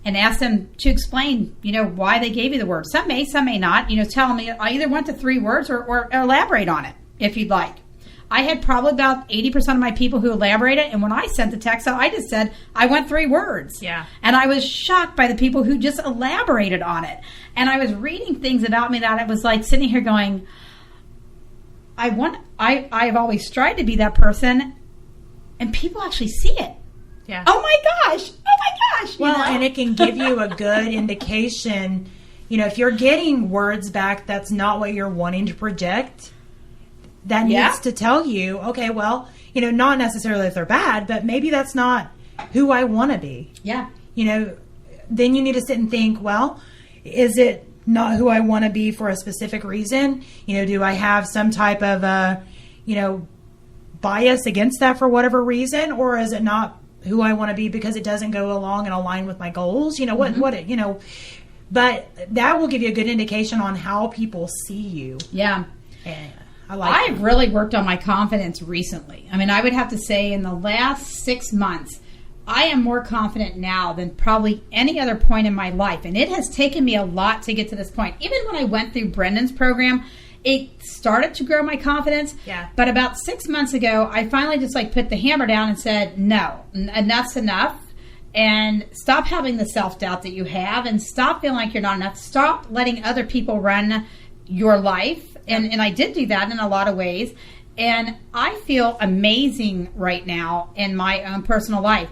and ask them to explain, why they gave you the word. Some may not. Tell them I either want the 3 words or elaborate on it if you'd like. I had probably about 80% of my people who elaborated, and when I sent the text out, I just said, I want 3 words. Yeah. And I was shocked by the people who just elaborated on it. And I was reading things about me that it was like sitting here going, I've always tried to be that person, and people actually see it. Yeah. Oh my gosh. Well, and it can give you a good indication, if you're getting words back that's not what you're wanting to project, that needs to tell you, okay, well, not necessarily if they're bad, but maybe that's not who I want to be. Yeah. Then you need to sit and think, well, is it not who I want to be for a specific reason? Do I have some type of, bias against that for whatever reason? Or is it not who I want to be because it doesn't go along and align with my goals? But that will give you a good indication on how people see you. Yeah. And I've really worked on my confidence recently. I mean, I would have to say in the last 6 months, I am more confident now than probably any other point in my life. And it has taken me a lot to get to this point. Even when I went through Brendan's program, it started to grow my confidence. Yeah. But about 6 months ago, I finally just put the hammer down and said, no, enough's enough. And stop having the self-doubt that you have, and stop feeling like you're not enough. Stop letting other people run your life. And I did do that in a lot of ways. And I feel amazing right now in my own personal life.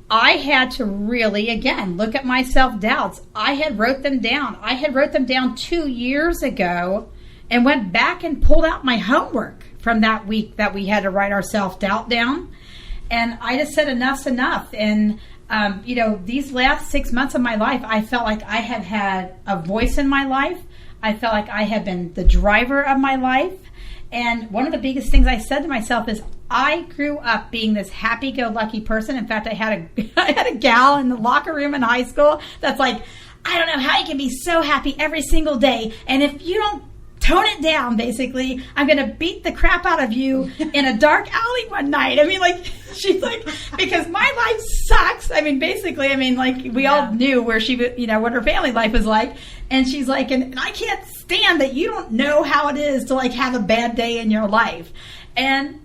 I had to really, again, look at my self-doubts. I had wrote them down. I had wrote them down 2 years ago and went back and pulled out my homework from that week that we had to write our self-doubt down. And I just said, enough's enough. And, these last 6 months of my life, I felt like I have had a voice in my life. I felt like I have been the driver of my life. And one of the biggest things I said to myself is, I grew up being this happy-go-lucky person. In fact, I had a gal in the locker room in high school that's like, I don't know how you can be so happy every single day. And if you don't tone it down, basically, I'm going to beat the crap out of you in a dark alley one night. I mean, she's like, because my life sucks. I mean, basically, we all knew where she, what her family life was like. And she's like, and I can't stand that you don't know how it is to have a bad day in your life. And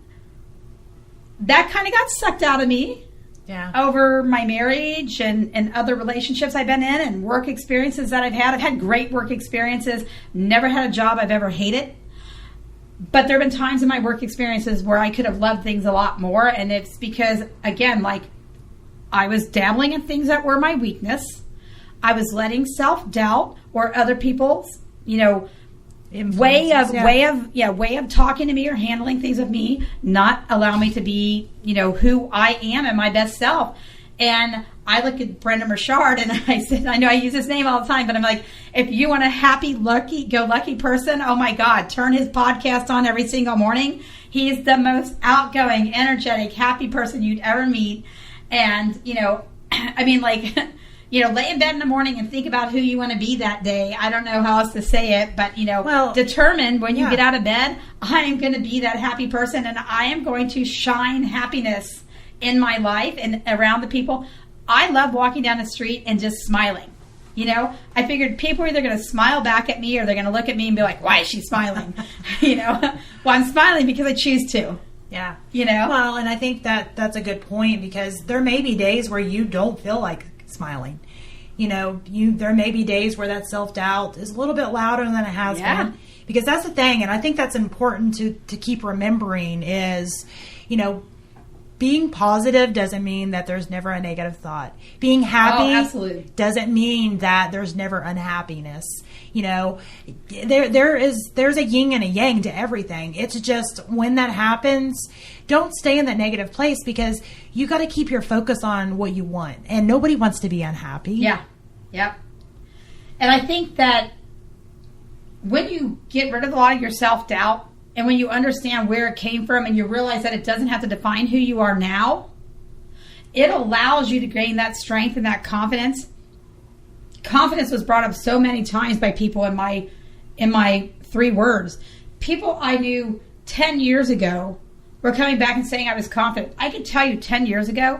that kind of got sucked out of me. Yeah. Over my marriage and other relationships I've been in and work experiences that I've had. I've had great work experiences. Never had a job I've ever hated. But there have been times in my work experiences where I could have loved things a lot more. And it's because, again, I was dabbling in things that were my weakness. I was letting self-doubt or other people's, way of talking to me or handling things with me not allow me to be, who I am and my best self. And I look at Brendan Burchard and I said, I know I use his name all the time, but I'm like, if you want a happy, lucky person, oh my God, turn his podcast on every single morning. He's the most outgoing, energetic, happy person you'd ever meet. And, I mean, like, lay in bed in the morning and think about who you want to be that day. I don't know how else to say it, but, determine when you get out of bed, I am going to be that happy person and I am going to shine happiness in my life and around the people. I love walking down the street and just smiling. I figured people are either going to smile back at me or they're going to look at me and be like, why is she smiling? Well, I'm smiling because I choose to. Yeah. Well, and I think that's a good point, because there may be days where you don't feel like smiling. There may be days where that self-doubt is a little bit louder than it has been. Because that's the thing, and I think that's important to keep remembering is, being positive doesn't mean that there's never a negative thought. Being happy doesn't mean that there's never unhappiness. There's a yin and a yang to everything. It's just when that happens, don't stay in that negative place, because you got to keep your focus on what you want, and nobody wants to be unhappy. Yeah. Yep. And I think that when you get rid of a lot of your self-doubt, and when you understand where it came from and you realize that it doesn't have to define who you are now, it allows you to gain that strength and that confidence. Confidence was brought up so many times by people in my 3 words. People I knew 10 years ago were coming back and saying I was confident. I can tell you 10 years ago,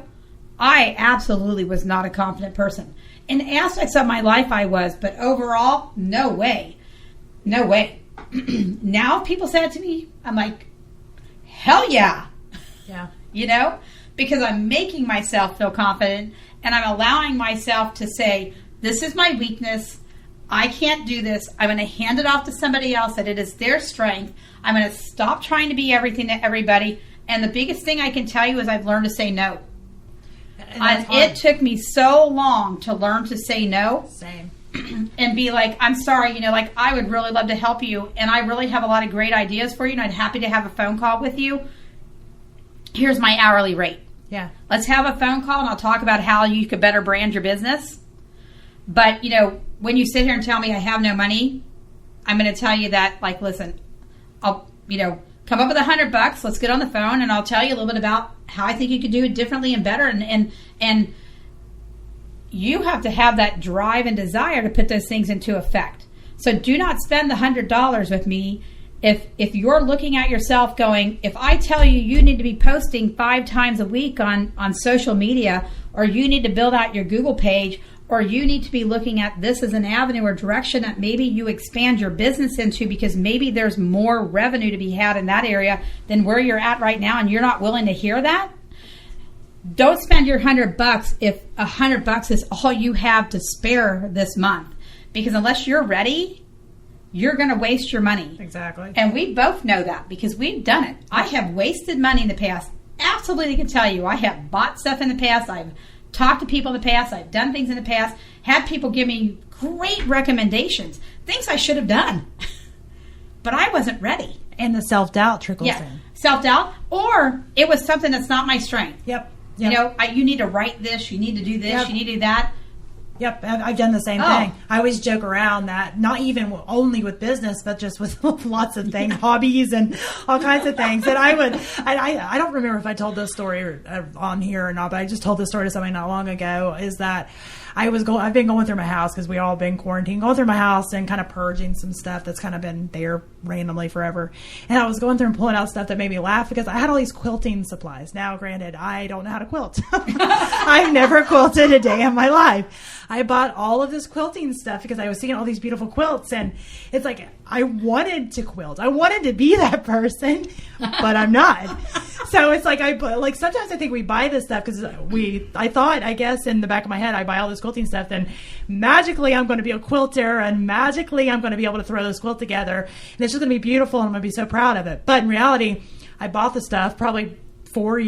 I absolutely was not a confident person. In aspects of my life I was, but overall, no way. No way. Now if people say it to me, I'm like, hell yeah. Yeah. Because I'm making myself feel confident and I'm allowing myself to say, this is my weakness. I can't do this. I'm going to hand it off to somebody else, that it is their strength. I'm going to stop trying to be everything to everybody. And the biggest thing I can tell you is I've learned to say no. And it took me so long to learn to say no. Same. And be like, I'm sorry, I would really love to help you, and I really have a lot of great ideas for you, and I'd happy to have a phone call with you. Here's my hourly rate. Yeah. Let's have a phone call, and I'll talk about how you could better brand your business. But, when you sit here and tell me I have no money, I'm going to tell you that, like, listen, I'll, come up with $100. Let's get on the phone, and I'll tell you a little bit about how I think you could do it differently and better, and you have to have that drive and desire to put those things into effect. So do not spend the $100 with me if you're looking at yourself going, if I tell you need to be posting 5 times a week on social media, or you need to build out your Google page, or you need to be looking at this as an avenue or direction that maybe you expand your business into, because maybe there's more revenue to be had in that area than where you're at right now, and you're not willing to hear that. Don't spend your $100 if $100 is all you have to spare this month, because unless you're ready, you're going to waste your money. Exactly. And we both know that because we've done it. I have wasted money in the past. Absolutely can tell you. I have bought stuff in the past. I've talked to people in the past. I've done things in the past. Had people give me great recommendations. Things I should have done. But I wasn't ready. And the self-doubt trickles in. Self-doubt. Or it was something that's not my strength. Yep. You need to write this, you need to do this, you need to do that. Yep, I've done the same thing. I always joke around that, not even only with business, but just with lots of things, hobbies and all kinds of things. That I don't remember if I told this story on here or not, but I just told this story to somebody not long ago, is that I've been going through my house, because we all been quarantined, going through my house and kind of purging some stuff that's kind of been there randomly forever. And I was going through and pulling out stuff that made me laugh, because I had all these quilting supplies. Now, granted, I don't know how to quilt. I've never quilted a day in my life. I bought all of this quilting stuff because I was seeing all these beautiful quilts, and it's like, I wanted to quilt. I wanted to be that person, but I'm not. So it's like, sometimes I think we buy this stuff because I thought, I guess in the back of my head, I buy all this quilting stuff, then magically I'm going to be a quilter, and magically I'm going to be able to throw this quilt together, and it's just going to be beautiful, and I'm going to be so proud of it. But in reality, I bought the stuff probably 5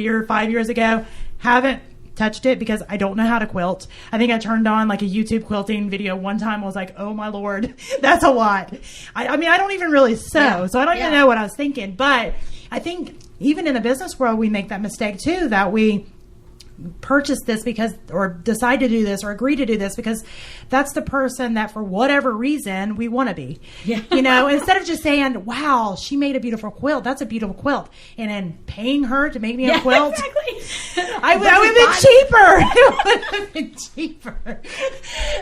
years ago, haven't touched it because I don't know how to quilt. I think I turned on like a YouTube quilting video one time. I was like, oh my Lord, that's a lot. I mean, I don't even really sew, so I don't even know what I was thinking. But I think even in the business world, we make that mistake too, that we purchase this because, or decide to do this or agree to do this because that's the person that for whatever reason we want to be. Yeah. Instead of just saying, wow, she made a beautiful quilt. That's a beautiful quilt. And then paying her to make me a quilt. Exactly. I would have been cheaper. It would have been cheaper.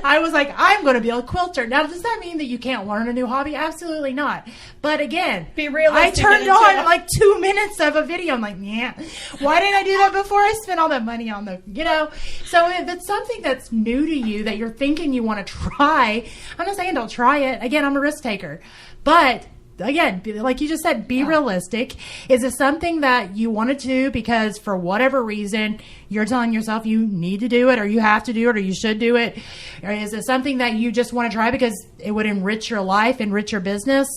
I was like, I'm going to be a quilter. Now, does that mean that you can't learn a new hobby? Absolutely not. But again, be realistic. I turned on like 2 minutes of a video. I'm like, yeah, why didn't I do that before I spent all that money on the, So if it's something that's new to you that you're thinking you want to try, I'm not saying don't try it. Again, I'm a risk taker. But again, like you just said, be realistic. Is it something that you want to do because for whatever reason you're telling yourself you need to do it or you have to do it or you should do it? Or is it something that you just want to try because it would enrich your life, enrich your business?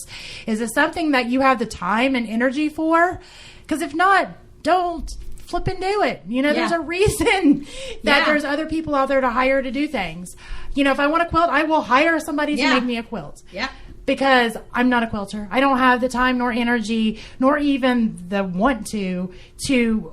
Is it something that you have the time and energy for? Because if not, don't flip and do it. There's a reason that there's other people out there to hire to do things. If I want a quilt, I will hire somebody to make me a quilt. Yeah. Because I'm not a quilter. I don't have the time nor energy nor even the want to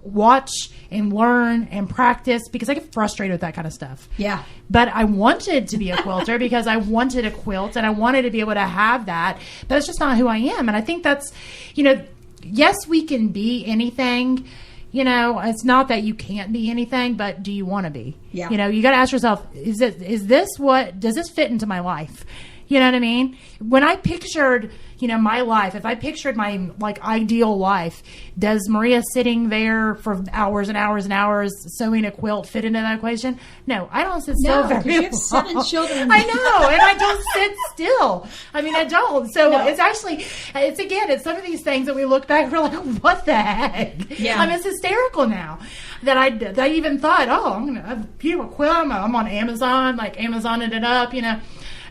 watch and learn and practice because I get frustrated with that kind of stuff. Yeah. But I wanted to be a quilter because I wanted a quilt and I wanted to be able to have that. But it's just not who I am. And I think that's, yes, we can be anything. It's not that you can't be anything, but do you want to be? Yeah. You got to ask yourself, does this fit into my life? You know what I mean? When I pictured, my life, if I pictured my ideal life, does Maria sitting there for hours and hours and hours sewing a quilt fit into that equation? No, I don't sit still very long. You have 7 children. I know, and I don't sit still. I don't. So it's actually, it's some of these things that we look back and we're like, what the heck? Yeah. It's hysterical now that I even thought, I'm going to have a beautiful quilt. I'm on Amazon, Amazoning it up,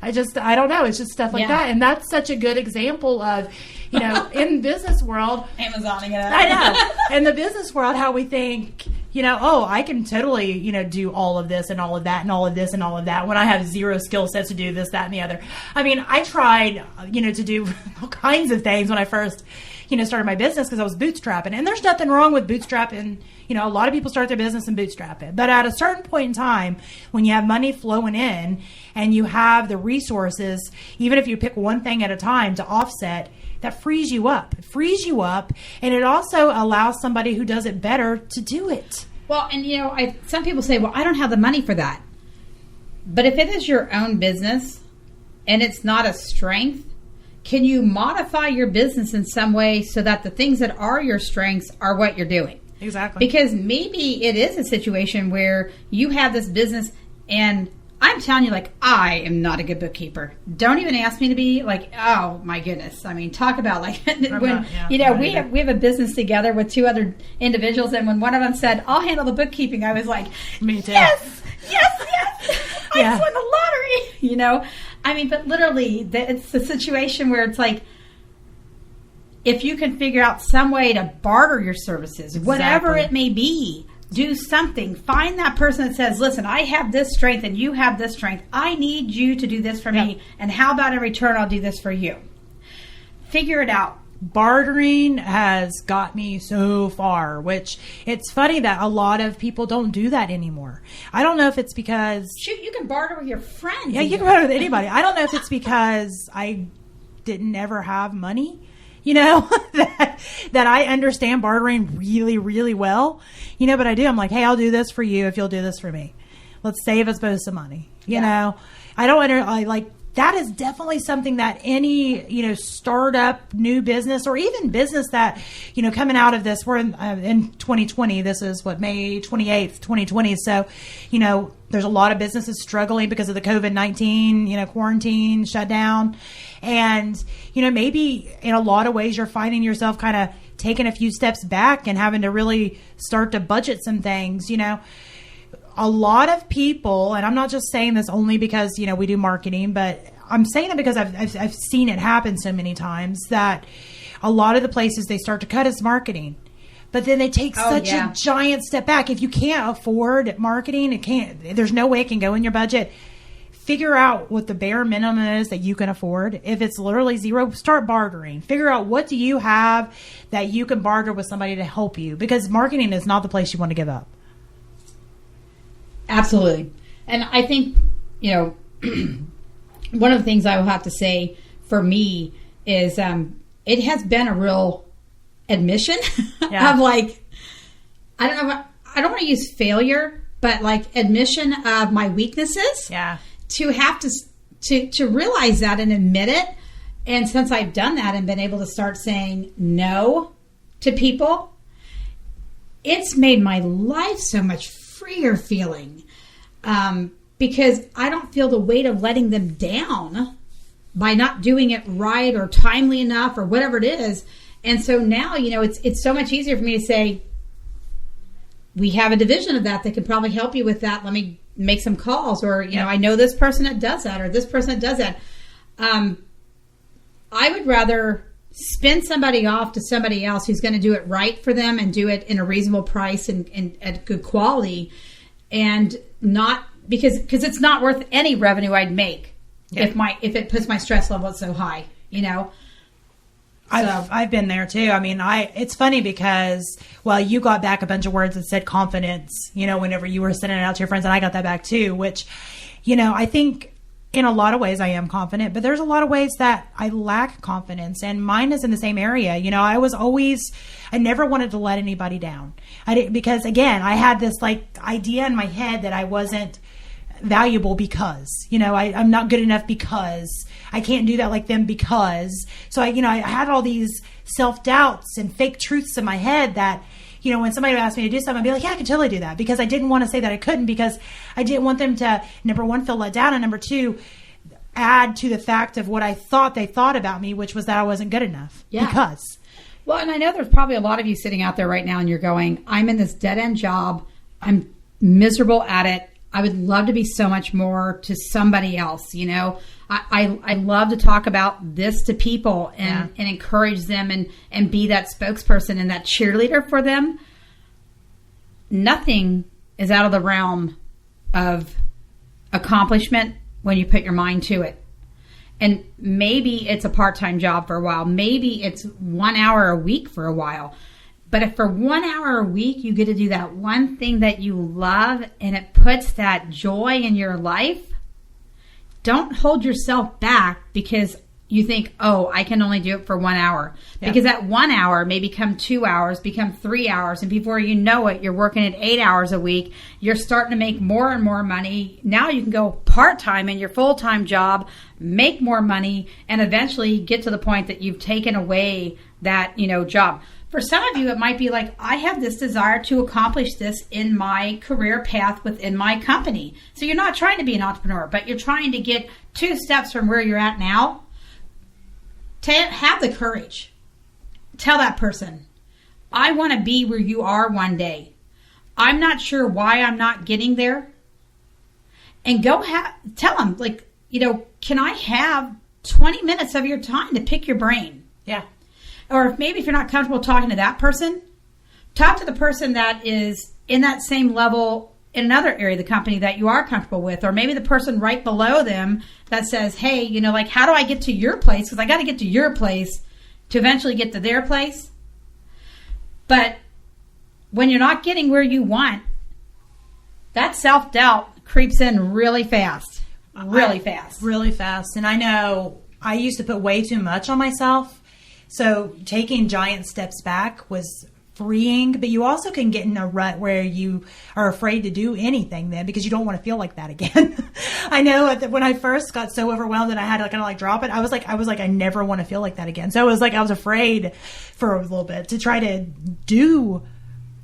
I don't know. It's just stuff like that. And that's such a good example of, in business world. Amazoning it up. I know. In the business world, how we think, I can totally, do all of this and all of that and all of this and all of that when I have zero skill sets to do this, that, and the other. I tried, to do all kinds of things when I first, started my business because I was bootstrapping. And there's nothing wrong with bootstrapping. A lot of people start their business and bootstrap it. But at a certain point in time, when you have money flowing in and you have the resources, even if you pick one thing at a time to offset, that frees you up. It frees you up. And it also allows somebody who does it better to do it. Well, and some people say, well, I don't have the money for that. But if it is your own business and it's not a strength, can you modify your business in some way so that the things that are your strengths are what you're doing? Exactly. Because maybe it is a situation where you have this business and I'm telling you, I am not a good bookkeeper. Don't even ask me to be oh my goodness. Talk about when, we have a business together with 2 other individuals. And when one of them said, I'll handle the bookkeeping, I was like, me too. Yes. I just won the lottery, but literally it's the situation where it's if you can figure out some way to barter your services, whatever it may be, do something. Find that person that says, listen, I have this strength and you have this strength. I need you to do this for me. And how about in return, I'll do this for you. Figure it out. Bartering has got me so far, which it's funny that a lot of people don't do that anymore. I don't know if it's because... Shoot, you can barter with your friends. Yeah, you can barter with anybody. I don't know if it's because I didn't ever have money. That I understand bartering really, really well, but I do. I'm like, hey, I'll do this for you if you'll do this for me. Let's save us both some money. I don't that is definitely something that any, startup, new business, or even business that, coming out of this, we're in 2020. This is May 28th, 2020. So, there's a lot of businesses struggling because of the COVID-19, quarantine, shutdown. And, maybe in a lot of ways you're finding yourself kind of taking a few steps back and having to really start to budget some things, A lot of people, and I'm not just saying this only because, we do marketing, but I'm saying it because I've seen it happen so many times that a lot of the places they start to cut is marketing. But then they take such a giant step back. If you can't afford marketing, there's no way it can go in your budget. Figure out what the bare minimum is that you can afford. If it's literally zero, start bartering. Figure out what do you have that you can barter with somebody to help you. Because marketing is not the place you want to give up. Absolutely. And I think, one of the things I will have to say for me is it has been a real admission of like, I don't know, I don't want to use failure, but like admission of my weaknesses. Yeah. To have to realize that and admit it. And since I've done that and been able to start saying no to people, it's made my life so much freer feeling. Because I don't feel the weight of letting them down by not doing it right or timely enough or whatever it is. And so now, it's so much easier for me to say, we have a division of that can probably help you with that. Let me make some calls. Or, I know this person that does that or this person that does that. I would rather spin somebody off to somebody else who's going to do it right for them and do it in a reasonable price and at good quality, and not because it's not worth any revenue I'd make if it puts my stress level so high, I've been there too. I mean, it's funny because, you got back a bunch of words that said confidence, whenever you were sending it out to your friends, and I got that back too, which, I think in a lot of ways I am confident, but there's a lot of ways that I lack confidence, and mine is in the same area. I never wanted to let anybody down. Because again, I had this like idea in my head that I wasn't valuable because, I'm not good enough because I can't do that like them because. So I had all these self-doubts and fake truths in my head that, when somebody would ask me to do something, I'd be like, yeah, I could totally do that, because I didn't want to say that I couldn't, because I didn't want them to, number one, feel let down, and number two, add to the fact of what I thought they thought about me, which was that I wasn't good enough. Yeah. Because. Well, and I know there's probably a lot of you sitting out there right now and you're going, I'm in this dead-end job. I'm miserable at it. I would love to be so much more to somebody else, I love to talk about this to people and encourage them and be that spokesperson and that cheerleader for them. Nothing is out of the realm of accomplishment when you put your mind to it. And maybe it's a part-time job for a while. Maybe it's 1 hour a week for a while. But if for 1 hour a week you get to do that one thing that you love and it puts that joy in your life, don't hold yourself back because you think, I can only do it for 1 hour. Yep. Because that 1 hour may become 2 hours, become 3 hours. And before you know it, you're working at 8 hours a week. You're starting to make more and more money. Now you can go part-time in your full-time job, make more money, and eventually get to the point that you've taken away that, job. For some of you, it might be like, I have this desire to accomplish this in my career path within my company. So you're not trying to be an entrepreneur, but you're trying to get 2 steps from where you're at now. Have the courage. Tell that person, I want to be where you are one day. I'm not sure why I'm not getting there. And go tell them, can I have 20 minutes of your time to pick your brain? Yeah. Or if you're not comfortable talking to that person, talk to the person that is in that same level in another area of the company that you are comfortable with. Or maybe the person right below them that says, hey, how do I get to your place? Because I got to get to your place to eventually get to their place. But when you're not getting where you want, that self-doubt creeps in really fast. Really fast. And I know I used to put way too much on myself. So taking giant steps back was freeing, but you also can get in a rut where you are afraid to do anything then because you don't want to feel like that again. I know when I first got so overwhelmed and I had to kind of drop it, I was like, I never want to feel like that again. So it was like I was afraid for a little bit to try to do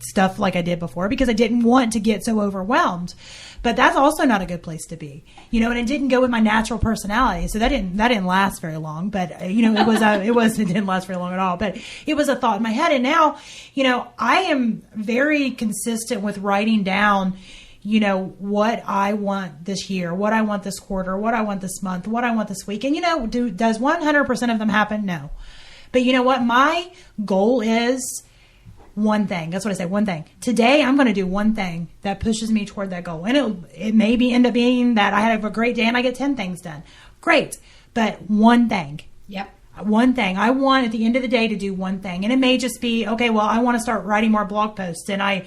stuff like I did before because I didn't want to get so overwhelmed. But that's also not a good place to be, and it didn't go with my natural personality. So that didn't last very long, but it didn't last very long at all, but it was a thought in my head. And now, I am very consistent with writing down, what I want this year, what I want this quarter, what I want this month, what I want this week. And, does 100% of them happen? No. But you know what? My goal is one thing. That's what I say. One thing. Today, I'm going to do one thing that pushes me toward that goal. And it may end up being that I have a great day and I get 10 things done. Great. But one thing. Yep. One thing. I want at the end of the day to do one thing. And it may just be, okay, well, I want to start writing more blog posts and I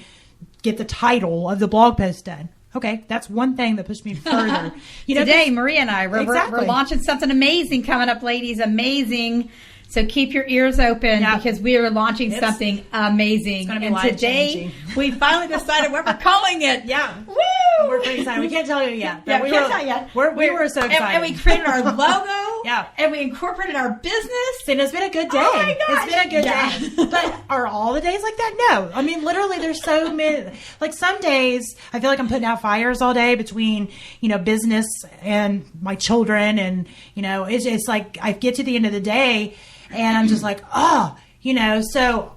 get the title of the blog post done. Okay, that's one thing that pushed me further. Today, Maria and I, we're Exactly. launching something amazing coming up, ladies. Amazing. So keep your ears open because we are launching something amazing. It's going to be and life-changing. Today, we finally decided what we're calling it. Yeah. Woo! We're pretty excited. We can't tell you yet. Yeah, we can't tell you yet. We were so excited. And we created our logo. Yeah. And we incorporated our business. And it's been a good day. Oh my gosh. It's been a good day. But are all the days like that? No. I mean, literally, there's so many. Like some days, I feel like I'm putting out fires all day between, business and my children. And, it's like I get to the end of the day and I'm just like, so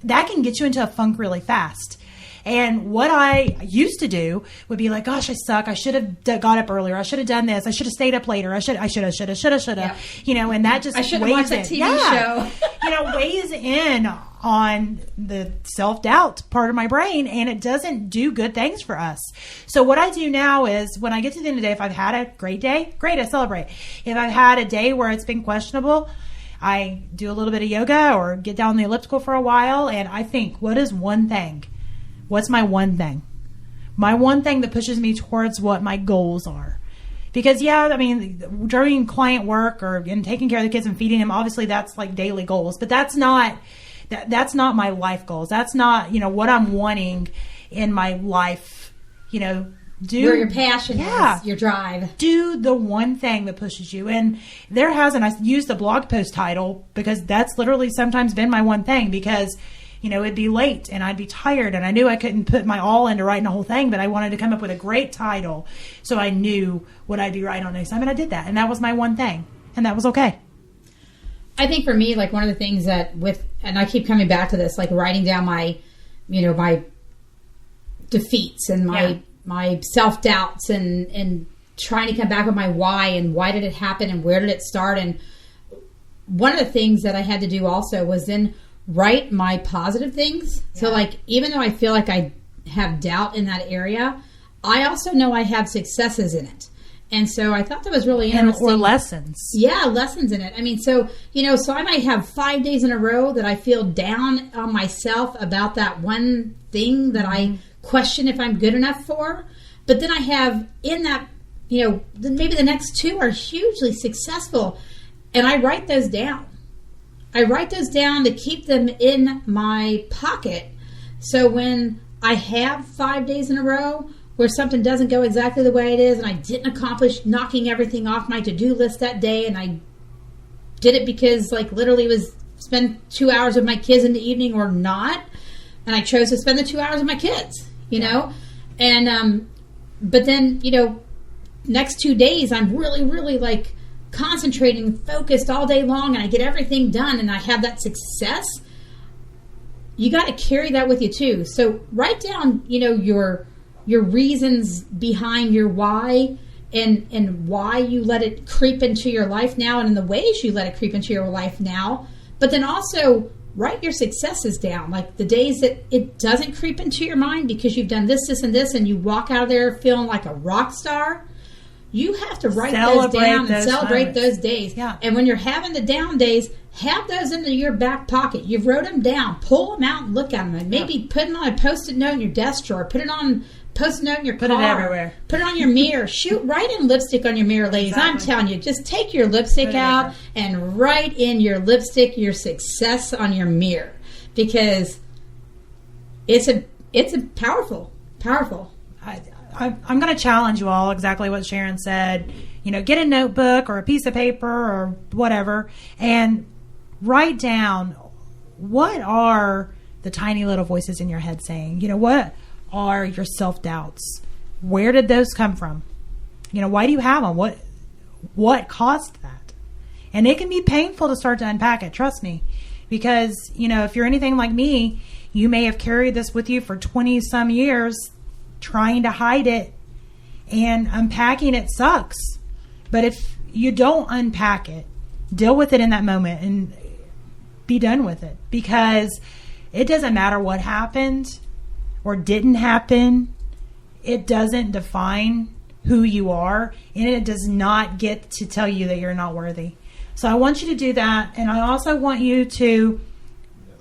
that can get you into a funk really fast. And what I used to do would be like, gosh, I suck. I should have got up earlier. I should have done this. I should have stayed up later. I should have. Yep. And that just I should have watched that TV show. Weighs in on the self-doubt part of my brain, and it doesn't do good things for us. So what I do now is when I get to the end of the day, if I've had a great day, great, I celebrate. If I've had a day where it's been questionable, I do a little bit of yoga or get down the elliptical for a while, and I think, what is one thing? What's my one thing? My one thing that pushes me towards what my goals are. Because, during client work and taking care of the kids and feeding them, obviously that's like daily goals. But that's not my life goals. That's not, what I'm wanting in my life, Where your passion is, your drive. Do the one thing that pushes you. And I used the blog post title because that's literally sometimes been my one thing because, it'd be late and I'd be tired and I knew I couldn't put my all into writing the whole thing, but I wanted to come up with a great title so I knew what I'd be writing on next time. And I did that. And that was my one thing. And that was okay. I think for me, like one of the things and I keep coming back to this, like writing down my defeats and my self-doubts and trying to come back with my why and why did it happen and where did it start. And one of the things that I had to do also was then write my positive things. Yeah. So like, even though I feel like I have doubt in that area, I also know I have successes in it. And so I thought that was really interesting. Or lessons. Yeah, lessons in it. I mean, so I might have 5 days in a row that I feel down on myself about that one thing that I question if I'm good enough for. But then I have in that, maybe the next 2 are hugely successful. And I write those down. I write those down to keep them in my pocket. So when I have 5 days in a row where something doesn't go exactly the way it is and I didn't accomplish knocking everything off my to-do list that day and I did it because like literally was spend 2 hours with my kids in the evening or not, and I chose to spend the 2 hours with my kids, and but then next 2 days I'm really, really like concentrating, focused all day long, and I get everything done and I have that success. You got to carry that with you too. So write down, your reasons behind your why and why you let it creep into your life now and in the ways you let it creep into your life now. But then also write your successes down, like the days that it doesn't creep into your mind because you've done this, and this, and you walk out of there feeling like a rock star. You have to write those down and celebrate those days. Yeah. And when you're having the down days, have those into your back pocket. You've wrote them down. Pull them out and look at them. And maybe put them on a Post-it note in your desk drawer. Put it on Post-it note in your car. Put it everywhere. Put it on your mirror. Write in lipstick on your mirror, ladies. Exactly. I'm telling you, just take your lipstick out and write in your lipstick your success on your mirror. Because it's a powerful. I'm going to challenge you all exactly what Sharon said. Get a notebook or a piece of paper or whatever and write down what are the tiny little voices in your head saying. What are your self-doubts? Where did those come from? Why do you have them? What caused that? And it can be painful to start to unpack it, trust me. Because, if you're anything like me, you may have carried this with you for 20 some years trying to hide it, and unpacking it sucks. But if you don't unpack it, deal with it in that moment and be done with it, because it doesn't matter what happened or didn't happen. It doesn't define who you are, and it does not get to tell you that you're not worthy. So I want you to do that, and I also want you to,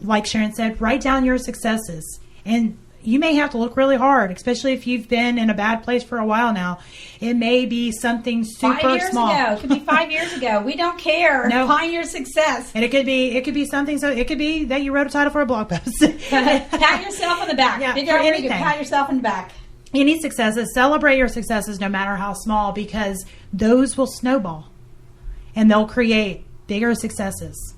like Sharon said, write down your successes. And you may have to look really hard, especially if you've been in a bad place for a while now. It may be something super 5 years small. ago. It could be 5 years ago. We don't care. No. Find your success. And it could be something. So it could be that you wrote a title for a blog post. Pat yourself on the back. Yeah, Figure for out where you anything. can pat yourself on the back. Any successes, celebrate your successes no matter how small, because those will snowball and they'll create bigger successes.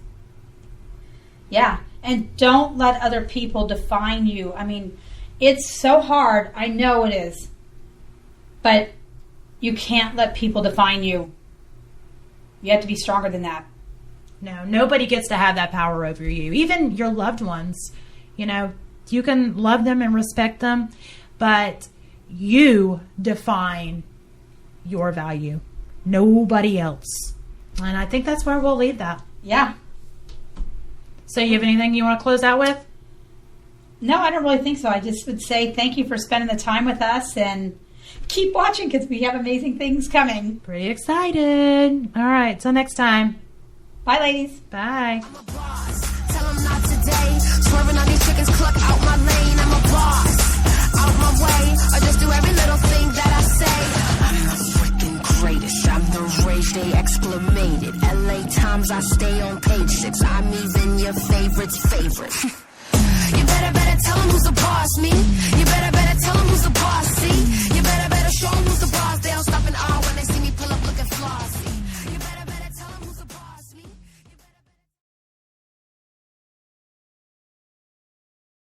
Yeah. And don't let other people define you. I mean, it's so hard. I know it is. But you can't let people define you. You have to be stronger than that. No, nobody gets to have that power over you. Even your loved ones. You know, you can love them and respect them, but you define your value. Nobody else. And I think that's where we'll leave that. Yeah. So you have anything you want to close out with? No, I don't really think so. I just would say thank you for spending the time with us and keep watching because we have amazing things coming. Pretty excited. All right. Till next time. Bye, ladies. Bye. I'm a boss. Tell 'em not today. Swerving on these chickens, cluck out my lane. I'm a boss. Out my way. I just do every little thing that I say. I'm the freaking greatest. I'm the rage they exclamated. LA Times, I stay on page 6. I'm even your favorite's favorite. You better tell 'em who's the boss, me.